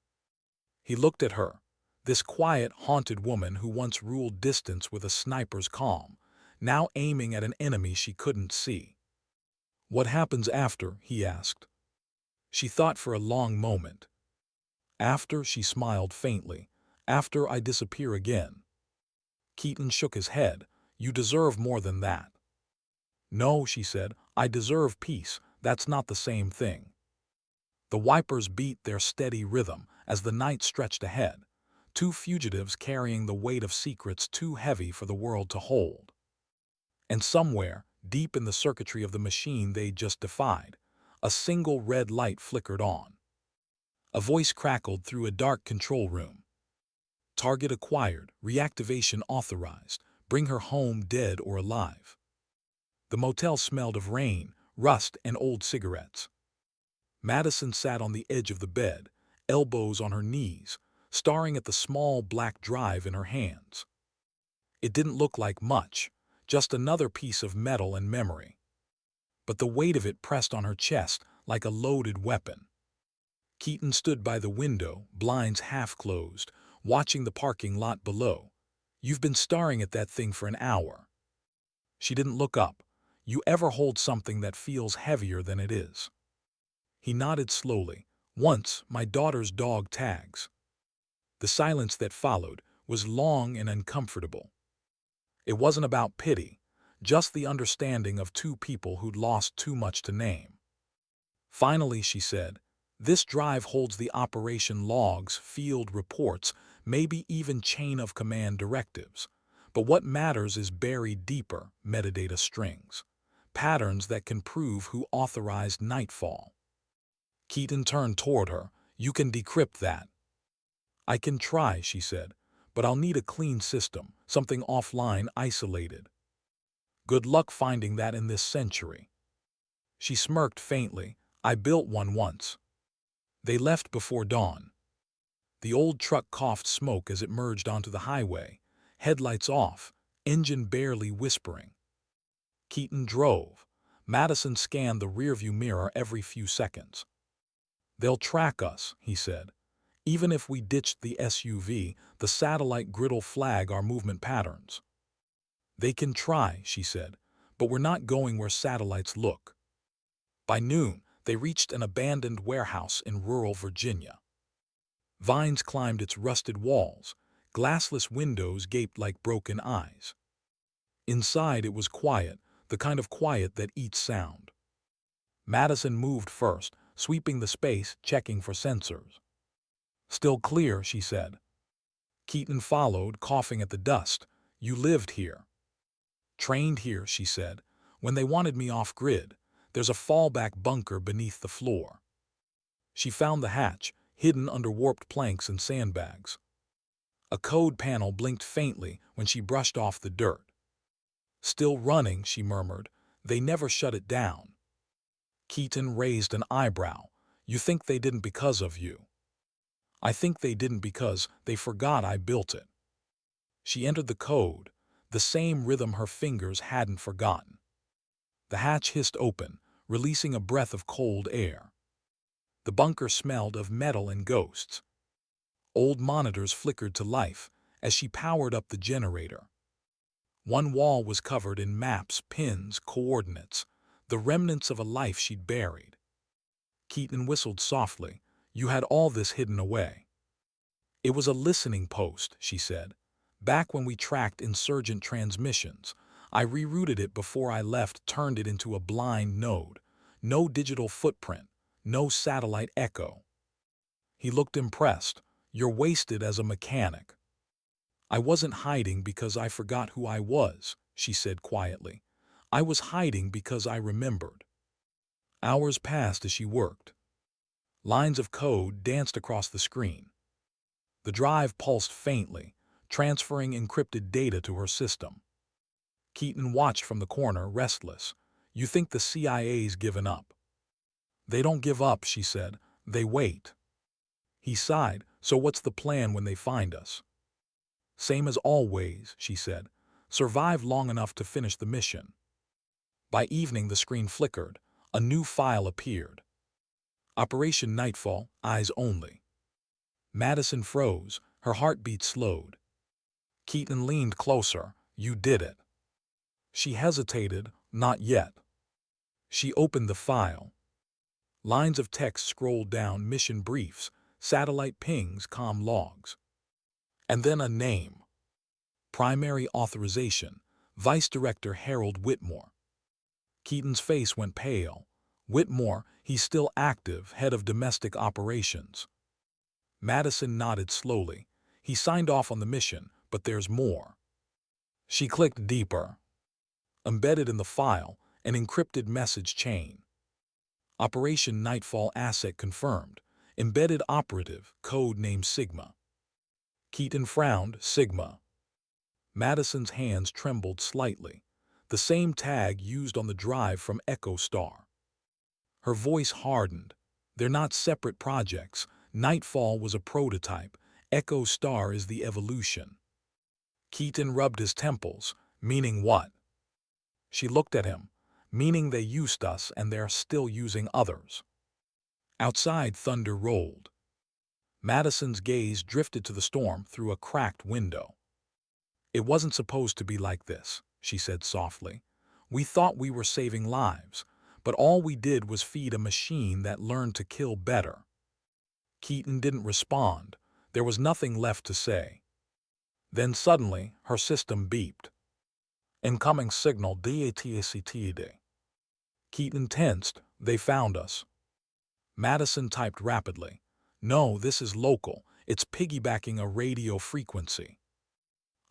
He looked at her, this quiet, haunted woman who once ruled distance with a sniper's calm, now aiming at an enemy she couldn't see. "What happens after?" he asked. She thought for a long moment. "After," she smiled faintly, "after I disappear again." Keaton shook his head. "You deserve more than that." "No," she said, "I deserve peace. That's not the same thing." The wipers beat their steady rhythm as the night stretched ahead, two fugitives carrying the weight of secrets too heavy for the world to hold. And somewhere, deep in the circuitry of the machine they just defied, a single red light flickered on. A voice crackled through a dark control room. "Target acquired, reactivation authorized. Bring her home dead or alive." The motel smelled of rain, rust, and old cigarettes. Madison sat on the edge of the bed, elbows on her knees, staring at the small black drive in her hands. It didn't look like much, just another piece of metal and memory. But the weight of it pressed on her chest like a loaded weapon. Keaton stood by the window, blinds half closed, watching the parking lot below. "You've been staring at that thing for an hour." She didn't look up. "You ever hold something that feels heavier than it is?" He nodded slowly. "Once, my daughter's dog tags." The silence that followed was long and uncomfortable. It wasn't about pity, just the understanding of two people who'd lost too much to name. Finally, she said, "This drive holds the operation logs, field reports, maybe even chain of command directives. But what matters is buried deeper, metadata strings, patterns that can prove who authorized nightfall." Keaton turned toward her. "You can decrypt that." "I can try," she said, "but I'll need a clean system, something offline, isolated." "Good luck finding that in this century." She smirked faintly. "I built one once." They left before dawn. The old truck coughed smoke as it merged onto the highway, headlights off, engine barely whispering. Keaton drove. Madison scanned the rearview mirror every few seconds. "They'll track us," he said. "Even if we ditched the SUV, the satellite grid'll flag our movement patterns." "They can try," she said, "but we're not going where satellites look." By noon, they reached an abandoned warehouse in rural Virginia. Vines climbed its rusted walls, glassless windows gaped like broken eyes. Inside it was quiet, the kind of quiet that eats sound. Madison moved first, sweeping the space, checking for sensors. "Still clear," she said. Keaton followed, coughing at the dust. "You lived here." "Trained here," she said. "When they wanted me off-grid, there's a fallback bunker beneath the floor." She found the hatch, hidden under warped planks and sandbags. A code panel blinked faintly when she brushed off the dirt. "Still running," she murmured. "They never shut it down." Keaton raised an eyebrow. "You think they didn't because of you?" "I think they didn't because they forgot I built it." She entered the code, the same rhythm her fingers hadn't forgotten. The hatch hissed open, releasing a breath of cold air. The bunker smelled of metal and ghosts. Old monitors flickered to life as she powered up the generator. One wall was covered in maps, pins, coordinates, the remnants of a life she'd buried. Keaton whistled softly. "You had all this hidden away." "It was a listening post," she said. "Back when we tracked insurgent transmissions, I rerouted it before I left, turned it into a blind node. No digital footprint, no satellite echo. He looked impressed. You're wasted as a mechanic. I wasn't hiding because I forgot who I was, she said quietly. I was hiding because I remembered. Hours passed as she worked. Lines of code danced across the screen. The drive pulsed faintly, transferring encrypted data to her system. Keaton watched from the corner, restless. You think the CIA's given up? They don't give up, she said. They wait. He sighed. So what's the plan when they find us? Same as always, she said. Survive long enough to finish the mission. By evening the screen flickered. A new file appeared. Operation Nightfall, eyes only. Madison froze. Her heartbeat slowed. Keaton leaned closer. You did it. She hesitated. Not yet. She opened the file. Lines of text scrolled down, mission briefs, satellite pings, comm logs. And then a name. Primary authorization, Vice Director Harold Whitmore. Keaton's face went pale. Whitmore, he's still active, head of domestic operations. Madison nodded slowly. He signed off on the mission, but there's more. She clicked deeper. Embedded in the file, an encrypted message chain. Operation Nightfall asset confirmed. Embedded operative, code name Sigma. Keaton frowned. Sigma. Madison's hands trembled slightly. The same tag used on the drive from Echo Star. Her voice hardened. They're not separate projects. Nightfall was a prototype. Echo Star is the evolution. Keaton rubbed his temples. Meaning what? She looked at him. Meaning they used us and they're still using others. Outside, thunder rolled. Madison's gaze drifted to the storm through a cracked window. It wasn't supposed to be like this, she said softly. We thought we were saving lives, but all we did was feed a machine that learned to kill better. Keaton didn't respond. There was nothing left to say. Then suddenly, her system beeped. Incoming signal DATACTD. Keaton tensed. They found us. Madison typed rapidly. No, this is local. It's piggybacking a radio frequency.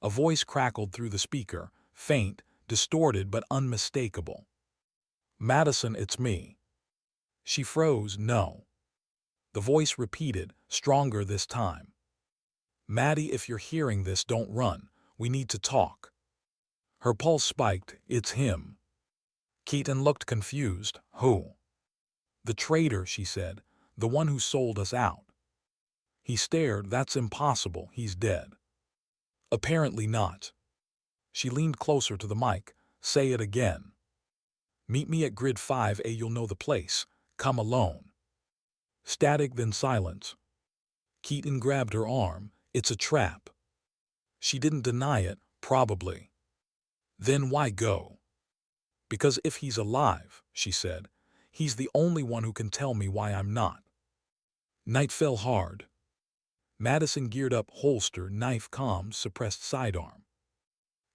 A voice crackled through the speaker, faint, distorted but unmistakable. Madison, it's me. She froze. No. The voice repeated, stronger this time. Maddie, if you're hearing this, don't run. We need to talk. Her pulse spiked. It's him. Keaton looked confused. Who? The traitor, she said. The one who sold us out. He stared. That's impossible. He's dead. Apparently not. She leaned closer to the mic. Say it again. Meet me at Grid 5A. You'll know the place. Come alone. Static, then silence. Keaton grabbed her arm. It's a trap. She didn't deny it. Probably. Then why go? Because if he's alive, she said, he's the only one who can tell me why I'm not. Night fell hard. Madison geared up, holster, knife, comms, suppressed sidearm.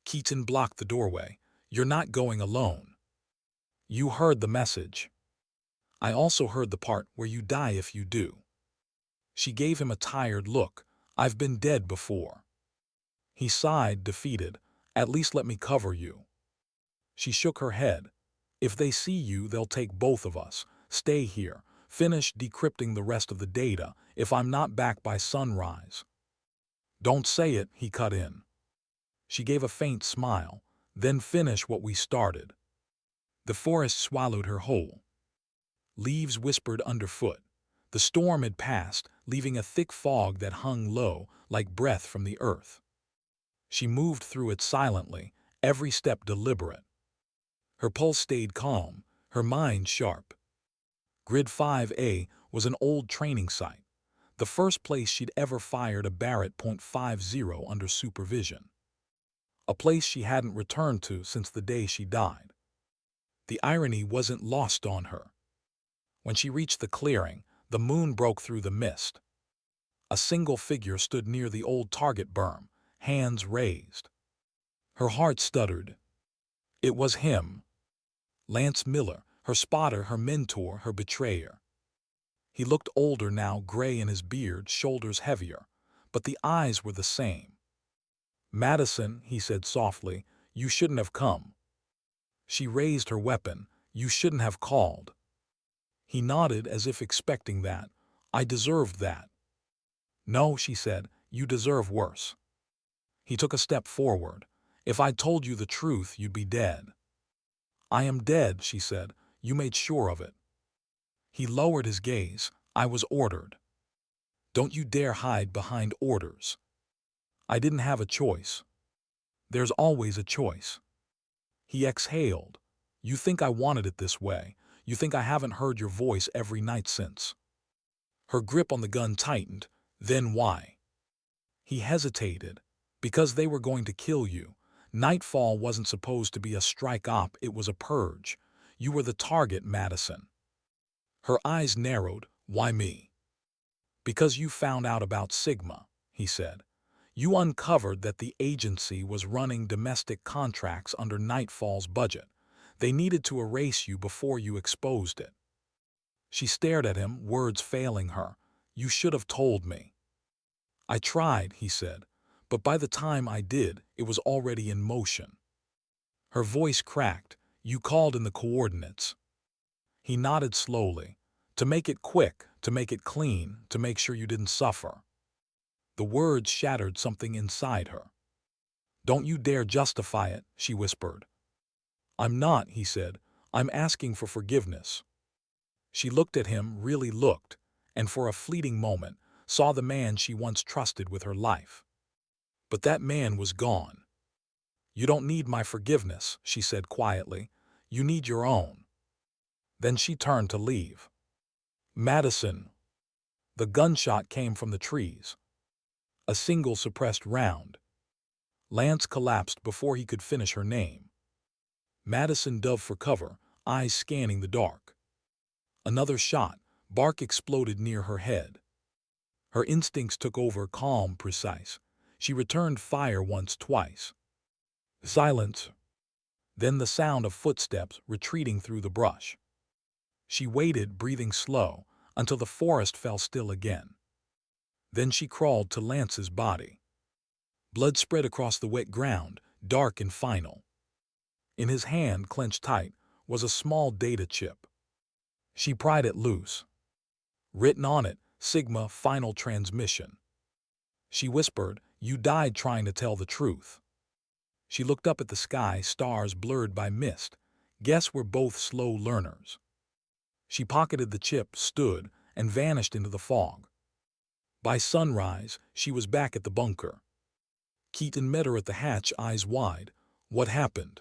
Keaton blocked the doorway. You're not going alone. You heard the message. I also heard the part where you die if you do. She gave him a tired look. I've been dead before. He sighed, defeated. At least let me cover you. She shook her head. If they see you, they'll take both of us. Stay here. Finish decrypting the rest of the data if I'm not back by sunrise. Don't say it, he cut in. She gave a faint smile. Then finish what we started. The forest swallowed her whole. Leaves whispered underfoot. The storm had passed, leaving a thick fog that hung low, like breath from the earth. She moved through it silently, every step deliberate. Her pulse stayed calm, her mind sharp. Grid 5A was an old training site, the first place she'd ever fired a Barrett .50 under supervision. A place she hadn't returned to since the day she died. The irony wasn't lost on her. When she reached the clearing, the moon broke through the mist. A single figure stood near the old target berm, hands raised. Her heart stuttered. It was him, Lance Miller, her spotter, her mentor, her betrayer. He looked older now, gray in his beard, shoulders heavier, but the eyes were the same. "Madison," he said softly, "you shouldn't have come." She raised her weapon. "You shouldn't have called." He nodded as if expecting that. "I deserved that." "No," she said, "you deserve worse." He took a step forward. "If I told you the truth, you'd be dead." "I am dead," she said. "You made sure of it." He lowered his gaze. "I was ordered." "Don't you dare hide behind orders." "I didn't have a choice." "There's always a choice." He exhaled. "You think I wanted it this way. You think I haven't heard your voice every night since." Her grip on the gun tightened. "Then why?" He hesitated. "Because they were going to kill you. Nightfall wasn't supposed to be a strike op, it was a purge. You were the target, Madison." Her eyes narrowed. "Why me?" "Because you found out about Sigma," he said. "You uncovered that the agency was running domestic contracts under Nightfall's budget. They needed to erase you before you exposed it." She stared at him, words failing her. "You should have told me." "I tried," he said, "but by the time I did, it was already in motion." Her voice cracked. "You called in the coordinates." He nodded slowly. "To make it quick, to make it clean, to make sure you didn't suffer." The words shattered something inside her. "Don't you dare justify it," she whispered. "I'm not," he said. "I'm asking for forgiveness." She looked at him, really looked, and for a fleeting moment saw the man she once trusted with her life. But that man was gone. "You don't need my forgiveness," she said quietly. "You need your own." Then she turned to leave. "Madison." The gunshot came from the trees. A single suppressed round. Lance collapsed before he could finish her name. Madison dove for cover, eyes scanning the dark. Another shot. Bark exploded near her head. Her instincts took over, calm, precise. She returned fire once, twice. Silence. Then the sound of footsteps retreating through the brush. She waited, breathing slow, until the forest fell still again. Then she crawled to Lance's body. Blood spread across the wet ground, dark and final. In his hand, clenched tight, was a small data chip. She pried it loose. Written on it, Sigma Final Transmission. She whispered, "You died trying to tell the truth." She looked up at the sky, stars blurred by mist. Guess we're both slow learners. She pocketed the chip, stood, and vanished into the fog. By sunrise, she was back at the bunker. Keaton met her at the hatch, eyes wide. "What happened?"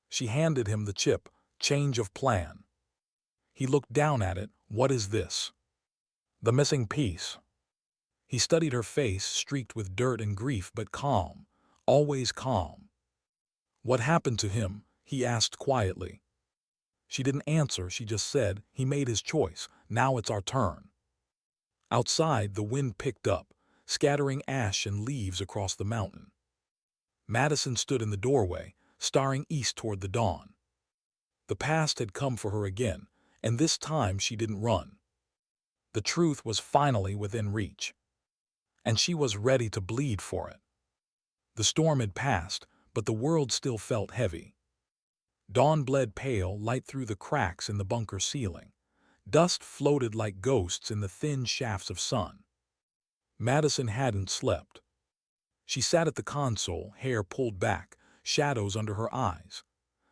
She handed him the chip. "Change of plan." He looked down at it. "What is this?" "The missing piece." He studied her face, streaked with dirt and grief, but calm, always calm. "What happened to him?" he asked quietly. She didn't answer, she just said, "He made his choice. Now it's our turn." Outside, the wind picked up, scattering ash and leaves across the mountain. Madison stood in the doorway, staring east toward the dawn. The past had come for her again, and this time she didn't run. The truth was finally within reach, and she was ready to bleed for it. The storm had passed, but the world still felt heavy. Dawn bled pale, light through the cracks in the bunker ceiling. Dust floated like ghosts in the thin shafts of sun. Madison hadn't slept. She sat at the console, hair pulled back, shadows under her eyes.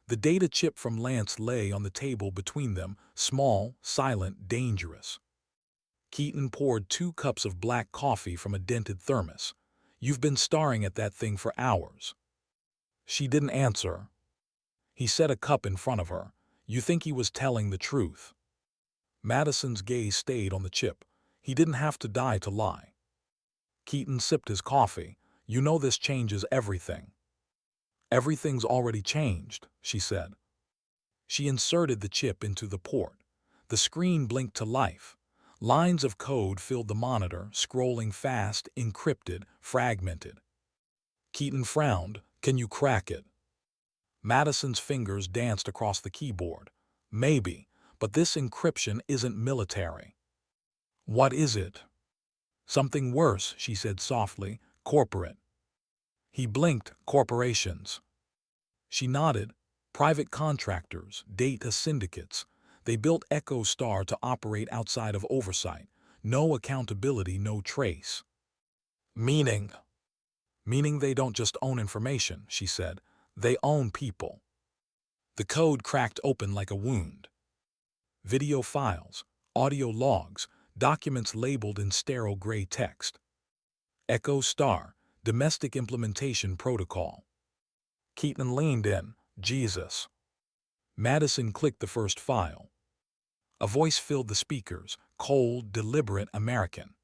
The data chip from Lance lay on the table between them, small, silent, dangerous. Keaton poured 2 cups of black coffee from a dented thermos. "You've been staring at that thing for hours." She didn't answer. He set a cup in front of her. "You think he was telling the truth?" Madison's gaze stayed on the chip. "He didn't have to die to lie." Keaton sipped his coffee. "You know this changes everything." "Everything's already changed," she said. She inserted the chip into the port. The screen blinked to life. Lines of code filled the monitor, scrolling fast, encrypted, fragmented. Keaton frowned. "Can you crack it?" Madison's fingers danced across the keyboard. Maybe, but this encryption isn't military. What is it? Something worse, she said softly. Corporate. He blinked. Corporations. She nodded. Private contractors, data syndicates. They built Echo Star to operate outside of oversight. No accountability, no trace. Meaning? Meaning they don't just own information, she said. They own people. The code cracked open like a wound. Video files, audio logs, documents labeled in sterile gray text. Echo Star, Domestic Implementation Protocol. Keaton leaned in. Jesus. Madison clicked the first file. A voice filled the speakers, cold, deliberate, American.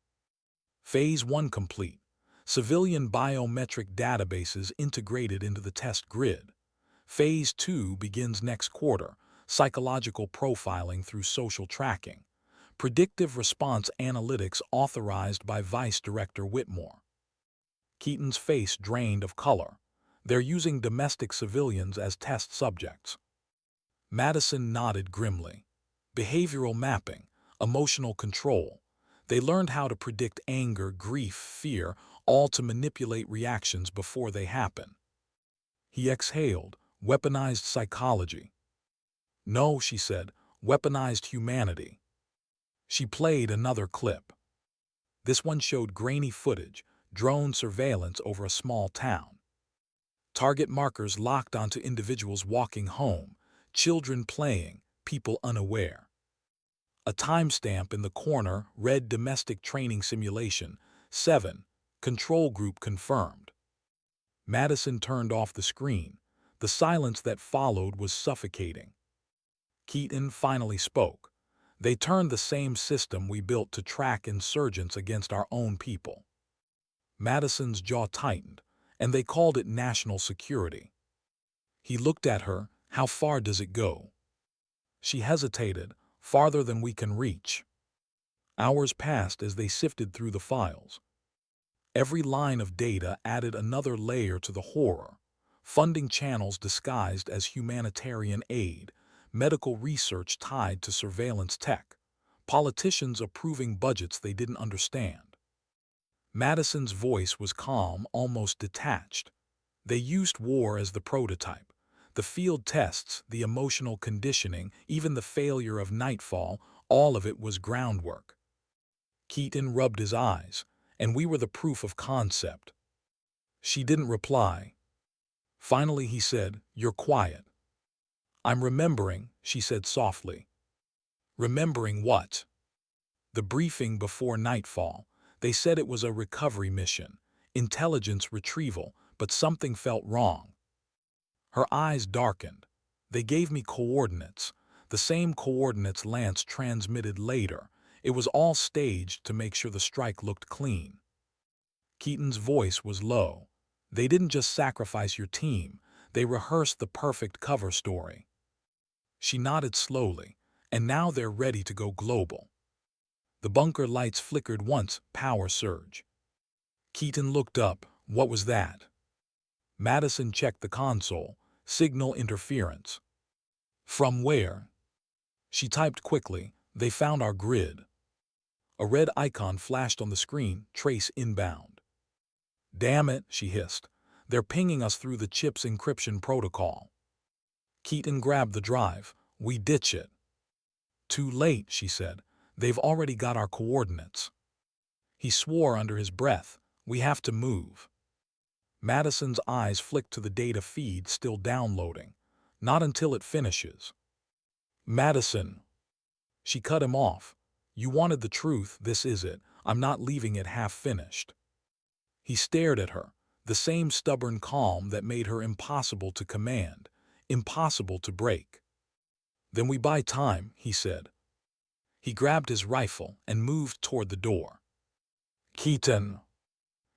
Phase 1 complete. Civilian biometric databases integrated into the test grid. Phase 2 begins next quarter. Psychological profiling through social tracking. Predictive response analytics authorized by Vice Director Whitmore. Keaton's face drained of color. They're using domestic civilians as test subjects. Madison nodded grimly. Behavioral mapping, emotional control. They learned how to predict anger, grief, fear, all to manipulate reactions before they happen. He exhaled. Weaponized psychology. No, she said, weaponized humanity. She played another clip. This one showed grainy footage, drone surveillance over a small town. Target markers locked onto individuals walking home, children playing, people unaware. A timestamp in the corner read domestic training simulation, 7, control group confirmed. Madison turned off the screen. The silence that followed was suffocating. Keaton finally spoke. They turned the same system we built to track insurgents against our own people. Madison's jaw tightened, and they called it national security. He looked at her. How far does it go? She hesitated. Farther than we can reach. Hours passed as they sifted through the files. Every line of data added another layer to the horror. Funding channels disguised as humanitarian aid, medical research tied to surveillance tech, politicians approving budgets they didn't understand. Madison's voice was calm, almost detached. They used war as the prototype. The field tests, the emotional conditioning, even the failure of Nightfall, all of it was groundwork. Keaton rubbed his eyes, and we were the proof of concept. She didn't reply. Finally he said, "You're quiet." "I'm remembering," she said softly. "Remembering what?" "The briefing before Nightfall. They said it was a recovery mission, intelligence retrieval, but something felt wrong." Her eyes darkened. "They gave me coordinates, the same coordinates Lance transmitted later. It was all staged to make sure the strike looked clean." Keaton's voice was low. "They didn't just sacrifice your team, they rehearsed the perfect cover story." She nodded slowly. "And now they're ready to go global." The bunker lights flickered once, power surge. Keaton looked up. What was that? Madison checked the console. Signal interference. "From where?" She typed quickly. "They found our grid." A red icon flashed on the screen. Trace inbound. "Damn it," she hissed. "They're pinging us through the chip's encryption protocol." Keaton grabbed the drive. "We ditch it." "Too late," she said. "They've already got our coordinates." He swore under his breath. "We have to move." Madison's eyes flicked to the data feed still downloading. "Not until it finishes." "Madison." She cut him off. "You wanted the truth, this is it. I'm not leaving it half-finished." He stared at her, the same stubborn calm that made her impossible to command, impossible to break. "Then we buy time," he said. He grabbed his rifle and moved toward the door. "Keaton."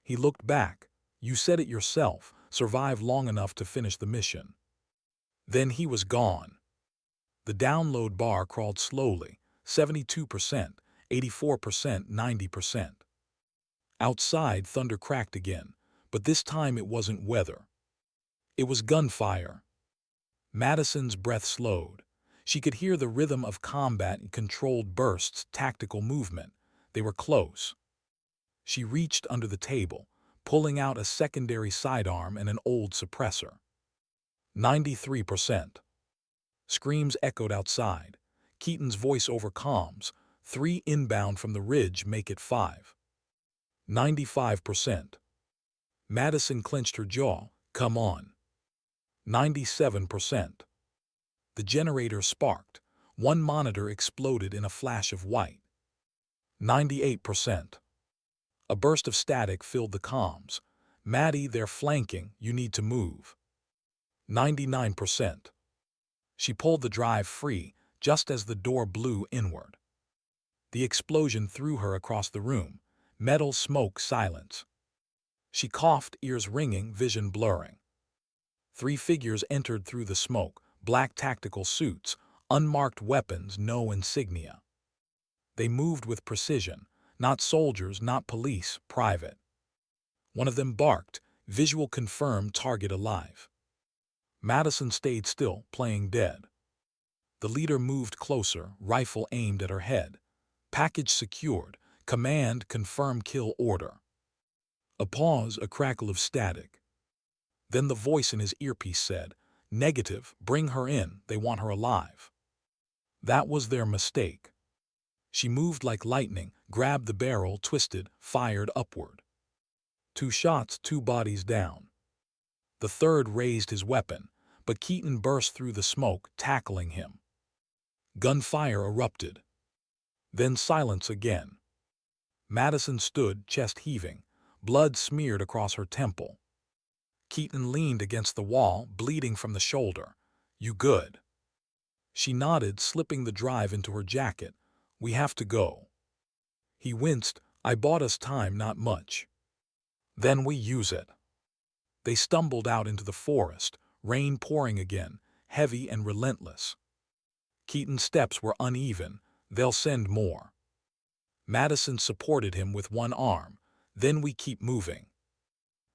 He looked back. "You said it yourself, survive long enough to finish the mission." Then he was gone. The download bar crawled slowly, 72%, 84%, 90%. Outside, thunder cracked again, but this time it wasn't weather. It was gunfire. Madison's breath slowed. She could hear the rhythm of combat in controlled bursts, tactical movement. They were close. She reached under the table, pulling out a secondary sidearm and an old suppressor. 93%. Screams echoed outside. Keaton's voice over comms. 3 inbound from the ridge make it 5. 95%. Madison clenched her jaw. Come on. 97%. The generator sparked. One monitor exploded in a flash of white. 98%. A burst of static filled the comms. Maddie, they're flanking. You need to move. 99%. She pulled the drive free just as the door blew inward. The explosion threw her across the room. Metal, smoke, silence. She coughed, ears ringing, vision blurring. 3 figures entered through the smoke, black tactical suits, unmarked weapons, no insignia. They moved with precision, not soldiers, not police, private. One of them barked, visual confirmed, target alive. Madison stayed still, playing dead. The leader moved closer, rifle aimed at her head. Package secured, command, confirm kill order. A pause, a crackle of static. Then the voice in his earpiece said, "Negative, bring her in, they want her alive." That was their mistake. She moved like lightning, grabbed the barrel, twisted, fired upward. 2 shots, 2 bodies down. The third raised his weapon, but Keaton burst through the smoke, tackling him. Gunfire erupted. Then silence again. Madison stood, chest heaving, blood smeared across her temple. Keaton leaned against the wall, bleeding from the shoulder. "You good?" She nodded, slipping the drive into her jacket. "We have to go." He winced. "I bought us time, not much." "Then we use it." They stumbled out into the forest, rain pouring again, heavy and relentless. Keaton's steps were uneven. "They'll send more." Madison supported him with one arm. "Then we keep moving."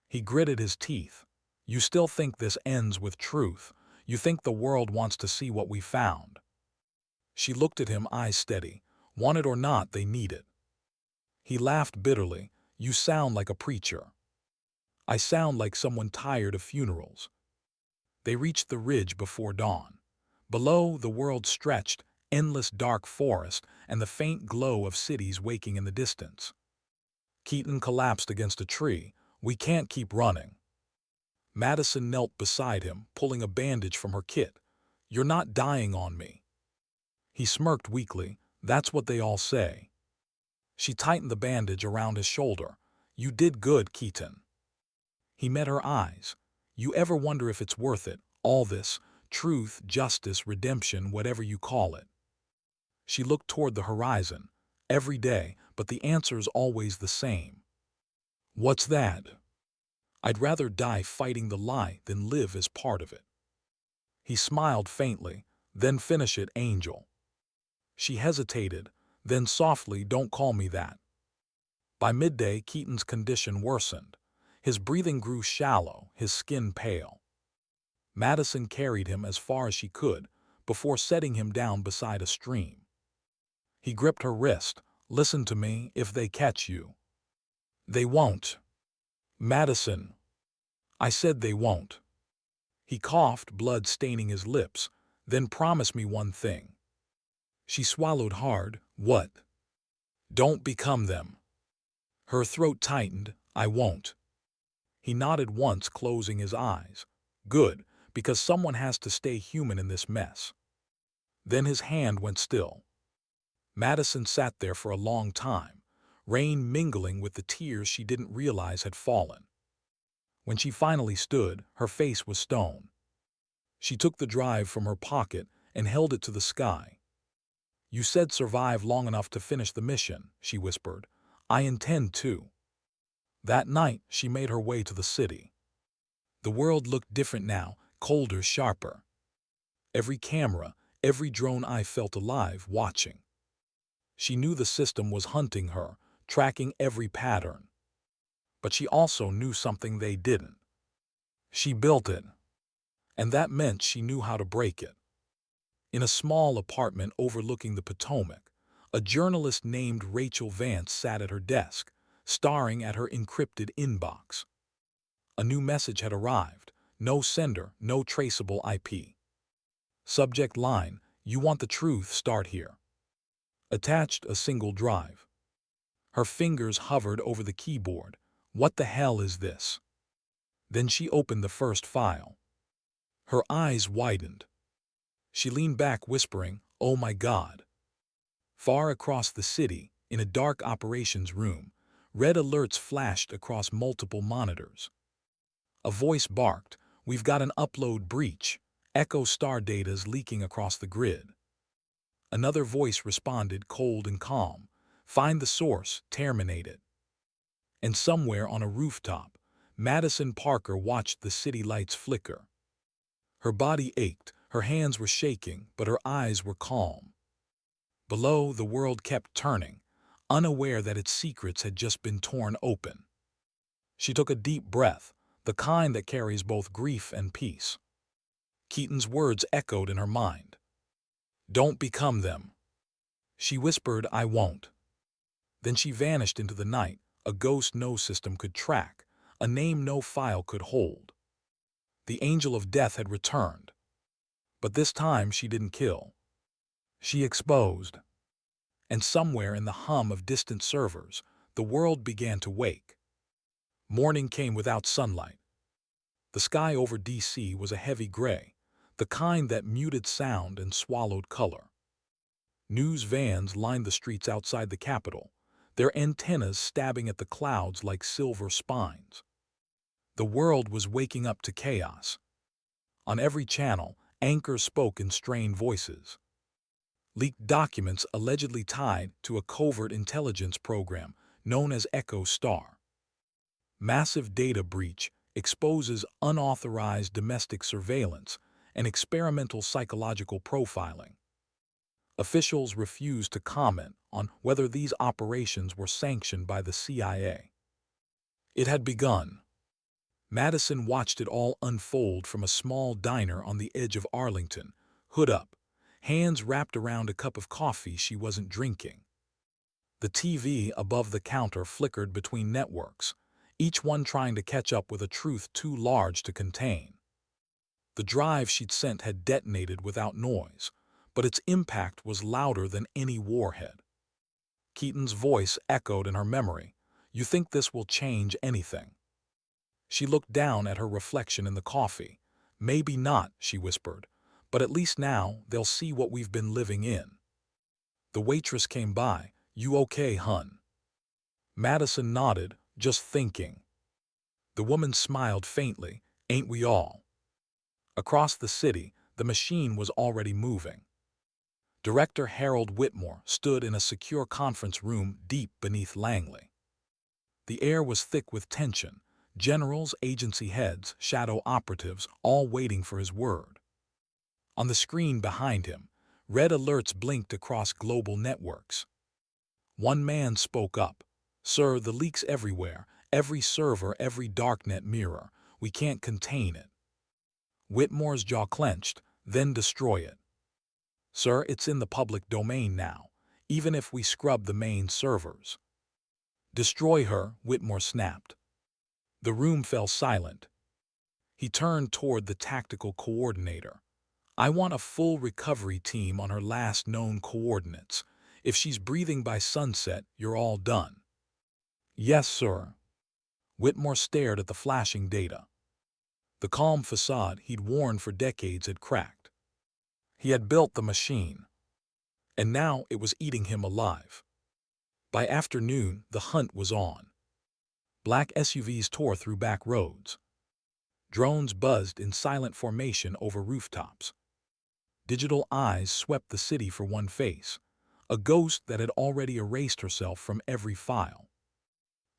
He gritted his teeth. "You still think this ends with truth? You think the world wants to see what we found?" She looked at him, eyes steady. "Want it or not, they need it." He laughed bitterly. "You sound like a preacher." "I sound like someone tired of funerals." They reached the ridge before dawn. Below, the world stretched, endless dark forest and the faint glow of cities waking in the distance. Keaton collapsed against a tree. "We can't keep running." Madison knelt beside him, pulling a bandage from her kit. "You're not dying on me." He smirked weakly. "That's what they all say." She tightened the bandage around his shoulder. "You did good, Keaton." He met her eyes. "You ever wonder if it's worth it, all this? Truth, justice, redemption, whatever you call it." She looked toward the horizon. "Every day, but the answer's always the same." "What's that?" "I'd rather die fighting the lie than live as part of it." He smiled faintly. "Then finish it, Angel." She hesitated, then softly, "Don't call me that." By midday, Keaton's condition worsened. His breathing grew shallow, his skin pale. Madison carried him as far as she could, before setting him down beside a stream. He gripped her wrist. "Listen to me, if they catch you." "They won't." "Madison." "I said they won't." He coughed, blood staining his lips. "Then promise me one thing." She swallowed hard. "What?" "Don't become them." Her throat tightened. "I won't." He nodded once, closing his eyes. "Good, because someone has to stay human in this mess." Then his hand went still. Madison sat there for a long time, rain mingling with the tears she didn't realize had fallen. When she finally stood, her face was stone. She took the drive from her pocket and held it to the sky. "You said survive long enough to finish the mission," she whispered. "I intend to." That night, she made her way to the city. The world looked different now, colder, sharper. Every camera, every drone eye felt alive, watching. She knew the system was hunting her, tracking every pattern. But she also knew something they didn't. She built it. and that meant she knew how to break it. In a small apartment overlooking the Potomac, a journalist named Rachel Vance sat at her desk, staring at her encrypted inbox. A new message had arrived. No sender, no traceable IP. Subject line, "You want the truth, start here." Attached, a single drive. Her fingers hovered over the keyboard. What the hell is this? Then she opened the first file. Her eyes widened. She leaned back, whispering, "Oh my God." Far across the city, in a dark operations room, red alerts flashed across multiple monitors. A voice barked, "We've got an upload breach. Echo Star data's leaking across the grid." Another voice responded, cold and calm, "Find the source, terminate it." And somewhere on a rooftop, Madison Parker watched the city lights flicker. Her body ached, her hands were shaking, but her eyes were calm. Below, the world kept turning, unaware that its secrets had just been torn open. She took a deep breath, the kind that carries both grief and peace. Keaton's words echoed in her mind. "Don't become them." She whispered, "I won't." Then she vanished into the night, a ghost no system could track, a name no file could hold. The angel of death had returned. But this time she didn't kill. She exposed. And somewhere in the hum of distant servers, the world began to wake. Morning came without sunlight. The sky over D.C. was a heavy gray, the kind that muted sound and swallowed color. News vans lined the streets outside the Capitol, their antennas stabbing at the clouds like silver spines. The world was waking up to chaos. On every channel, anchors spoke in strained voices. Leaked documents allegedly tied to a covert intelligence program known as Echo Star. Massive data breach exposes unauthorized domestic surveillance and experimental psychological profiling. Officials refused to comment on whether these operations were sanctioned by the CIA. It had begun. Madison watched it all unfold from a small diner on the edge of Arlington, hood up, hands wrapped around a cup of coffee she wasn't drinking. The TV above the counter flickered between networks, each one trying to catch up with a truth too large to contain. The drive she'd sent had detonated without noise, but its impact was louder than any warhead. Keaton's voice echoed in her memory, "You think this will change anything?" She looked down at her reflection in the coffee. "Maybe not," she whispered, "but at least now they'll see what we've been living in." The waitress came by. "You okay, hun?" Madison nodded, "Just thinking." The woman smiled faintly, "Ain't we all?" Across the city, the machine was already moving. Director Harold Whitmore stood in a secure conference room deep beneath Langley. The air was thick with tension, generals, agency heads, shadow operatives, all waiting for his word. On the screen behind him, red alerts blinked across global networks. One man spoke up, "Sir, the leak's everywhere, every server, every darknet mirror. We can't contain it." Whitmore's jaw clenched, "Then destroy it." "Sir, it's in the public domain now, even if we scrub the main servers." "Destroy her," Whitmore snapped. The room fell silent. He turned toward the tactical coordinator. "I want a full recovery team on her last known coordinates. If she's breathing by sunset, you're all done." "Yes, sir." Whitmore stared at the flashing data. The calm facade he'd worn for decades had cracked. He had built the machine, and now it was eating him alive. By afternoon, the hunt was on. Black SUVs tore through back roads. Drones buzzed in silent formation over rooftops. Digital eyes swept the city for one face, a ghost that had already erased herself from every file.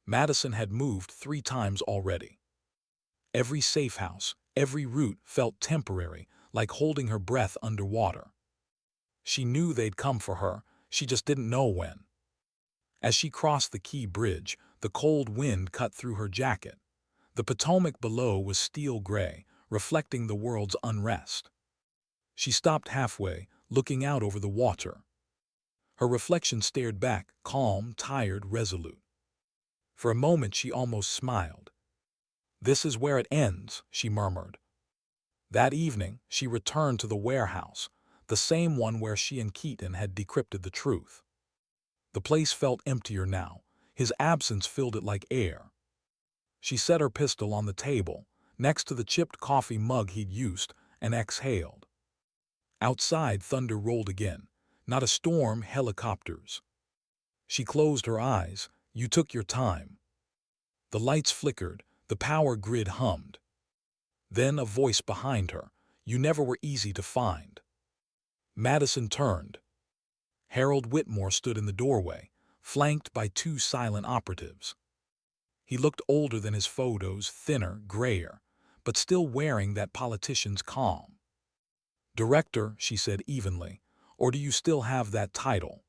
Madison had moved 3 times already. Every safe house, every route felt temporary, like holding her breath underwater. She knew they'd come for her, she just didn't know when. As she crossed the Key Bridge, the cold wind cut through her jacket. The Potomac below was steel gray, reflecting the world's unrest. She stopped halfway, looking out over the water. Her reflection stared back, calm, tired, resolute. For a moment she almost smiled. "This is where it ends," she murmured. That evening, she returned to the warehouse, the same one where she and Keaton had decrypted the truth. The place felt emptier now. His absence filled it like air. She set her pistol on the table, next to the chipped coffee mug he'd used, and exhaled. Outside, thunder rolled again. Not a storm, helicopters. She closed her eyes. You took your time. The lights flickered, the power grid hummed. Then a voice behind her. You never were easy to find. Madison turned. Harold Whitmore stood in the doorway, flanked by two silent operatives. He looked older than his photos, thinner, grayer, but still wearing that politician's calm. "Director," she said evenly, "or do you still have that title?"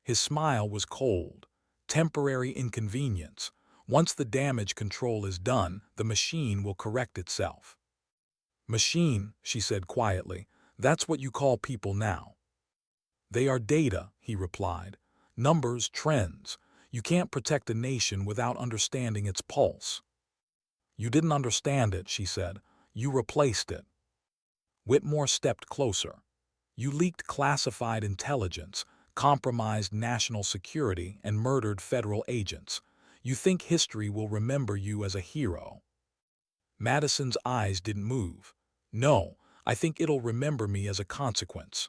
His smile was cold. "Temporary inconvenience. Once the damage control is done, the machine will correct itself." "Machine," she said quietly, "that's what you call people now." "They are data," he replied. "Numbers, trends. You can't protect a nation without understanding its pulse." "You didn't understand it," she said. "You replaced it." Whitmore stepped closer. "You leaked classified intelligence, compromised national security, and murdered federal agents. You think history will remember you as a hero." Madison's eyes didn't move. "No, I think it'll remember me as a consequence."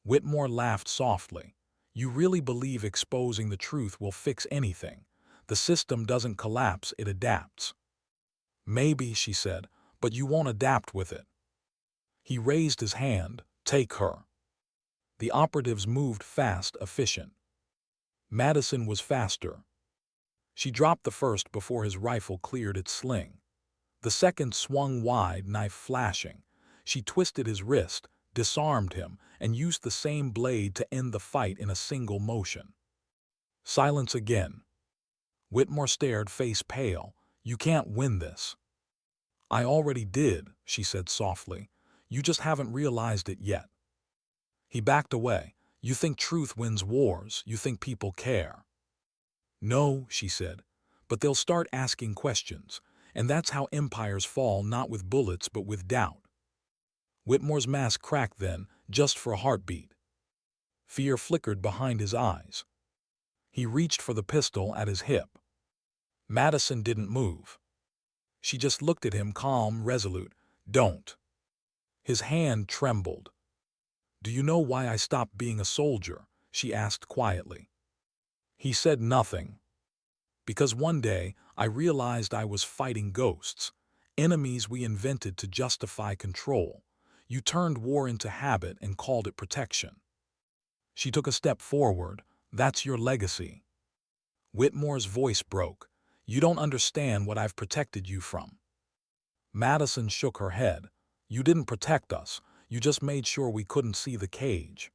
Whitmore laughed softly. "You really believe exposing the truth will fix anything? The system doesn't collapse, it adapts." "Maybe," she said, "but you won't adapt with it." He raised his hand. "Take her." The operatives moved fast, efficient. Madison was faster. She dropped the first before his rifle cleared its sling. The second swung wide, knife flashing. She twisted his wrist, disarmed him, and used the same blade to end the fight in a single motion. Silence again. Whitmore stared, face pale. "You can't win this." "I already did," she said softly. "You just haven't realized it yet." He backed away. "You think truth wins wars. You think people care." "No," she said, "but they'll start asking questions, and that's how empires fall, not with bullets but with doubt." Whitmore's mask cracked then, just for a heartbeat. Fear flickered behind his eyes. He reached for the pistol at his hip. Madison didn't move. She just looked at him, calm, resolute. "Don't." His hand trembled. "Do you know why I stopped being a soldier?" she asked quietly. He said nothing. "Because one day I realized I was fighting ghosts, enemies we invented to justify control. You turned war into habit and called it protection." She took a step forward. "That's your legacy." Whitmore's voice broke. "You don't understand what I've protected you from." Madison shook her head. "You didn't protect us. You just made sure we couldn't see the cage."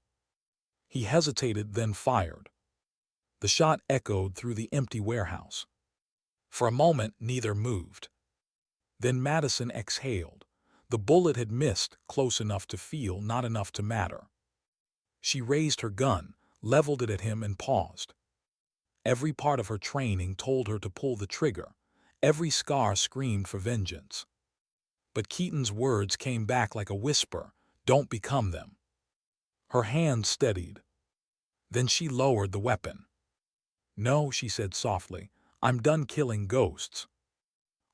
He hesitated, then fired. The shot echoed through the empty warehouse. For a moment, neither moved. Then Madison exhaled. The bullet had missed, close enough to feel, not enough to matter. She raised her gun, leveled it at him, and paused. Every part of her training told her to pull the trigger. Every scar screamed for vengeance. But Keaton's words came back like a whisper. "Don't become them." Her hand steadied. Then she lowered the weapon. "No," she said softly. "I'm done killing ghosts."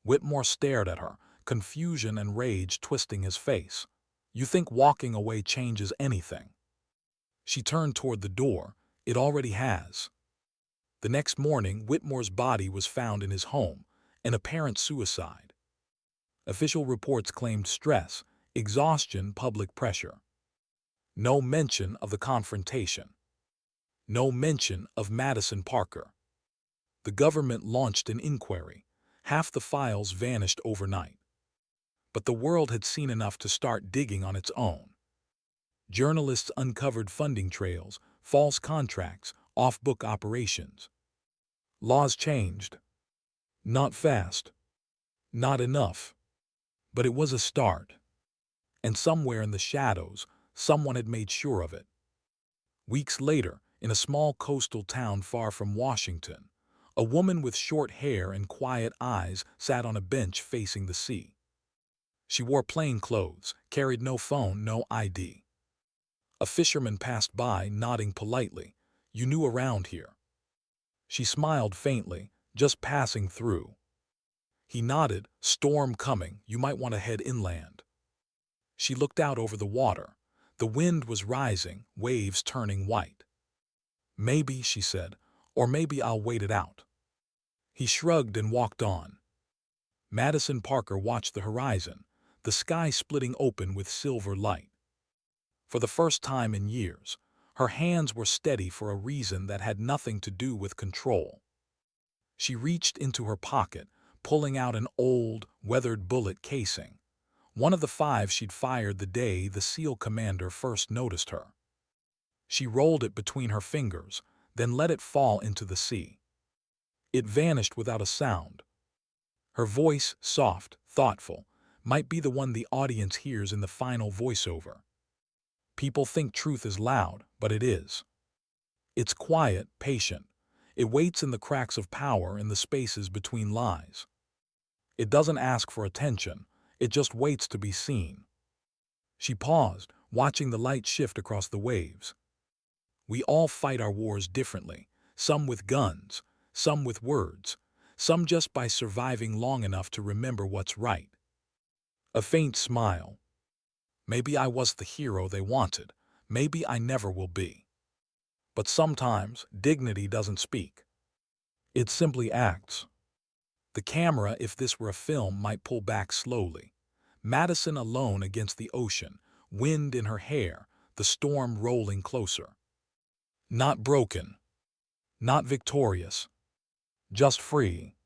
Whitmore stared at her, confusion and rage twisting his face. "You think walking away changes anything?" She turned toward the door. "It already has." The next morning, Whitmore's body was found in his home, an apparent suicide. Official reports claimed stress, exhaustion, public pressure. No mention of the confrontation. No mention of Madison Parker. The government launched an inquiry. Half the files vanished overnight. But the world had seen enough to start digging on its own. Journalists uncovered funding trails, false contracts, off-book operations. Laws changed. Not fast. Not enough. But it was a start, and somewhere in the shadows, someone had made sure of it. Weeks later, in a small coastal town far from Washington, a woman with short hair and quiet eyes sat on a bench facing the sea. She wore plain clothes, carried no phone, no ID. A fisherman passed by, nodding politely. "You new around here?" She smiled faintly, "Just passing through." He nodded, "Storm coming, you might want to head inland." She looked out over the water. The wind was rising, waves turning white. "Maybe," she said, "or maybe I'll wait it out." He shrugged and walked on. Madison Parker watched the horizon, the sky splitting open with silver light. For the first time in years, her hands were steady for a reason that had nothing to do with control. She reached into her pocket, pulling out an old, weathered bullet casing, one of the 5 she'd fired the day the SEAL commander first noticed her. She rolled it between her fingers, then let it fall into the sea. It vanished without a sound. Her voice, soft, thoughtful, might be the one the audience hears in the final voiceover. People think truth is loud, but it is. It's quiet, patient. It waits in the cracks of power and the spaces between lies. It doesn't ask for attention, it just waits to be seen. She paused, watching the light shift across the waves. We all fight our wars differently, some with guns, some with words, some just by surviving long enough to remember what's right. A faint smile. Maybe I was the hero they wanted, maybe I never will be. But sometimes dignity doesn't speak. It simply acts. The camera, if this were a film, might pull back slowly. Madison alone against the ocean, wind in her hair, the storm rolling closer. Not broken, not victorious, just free.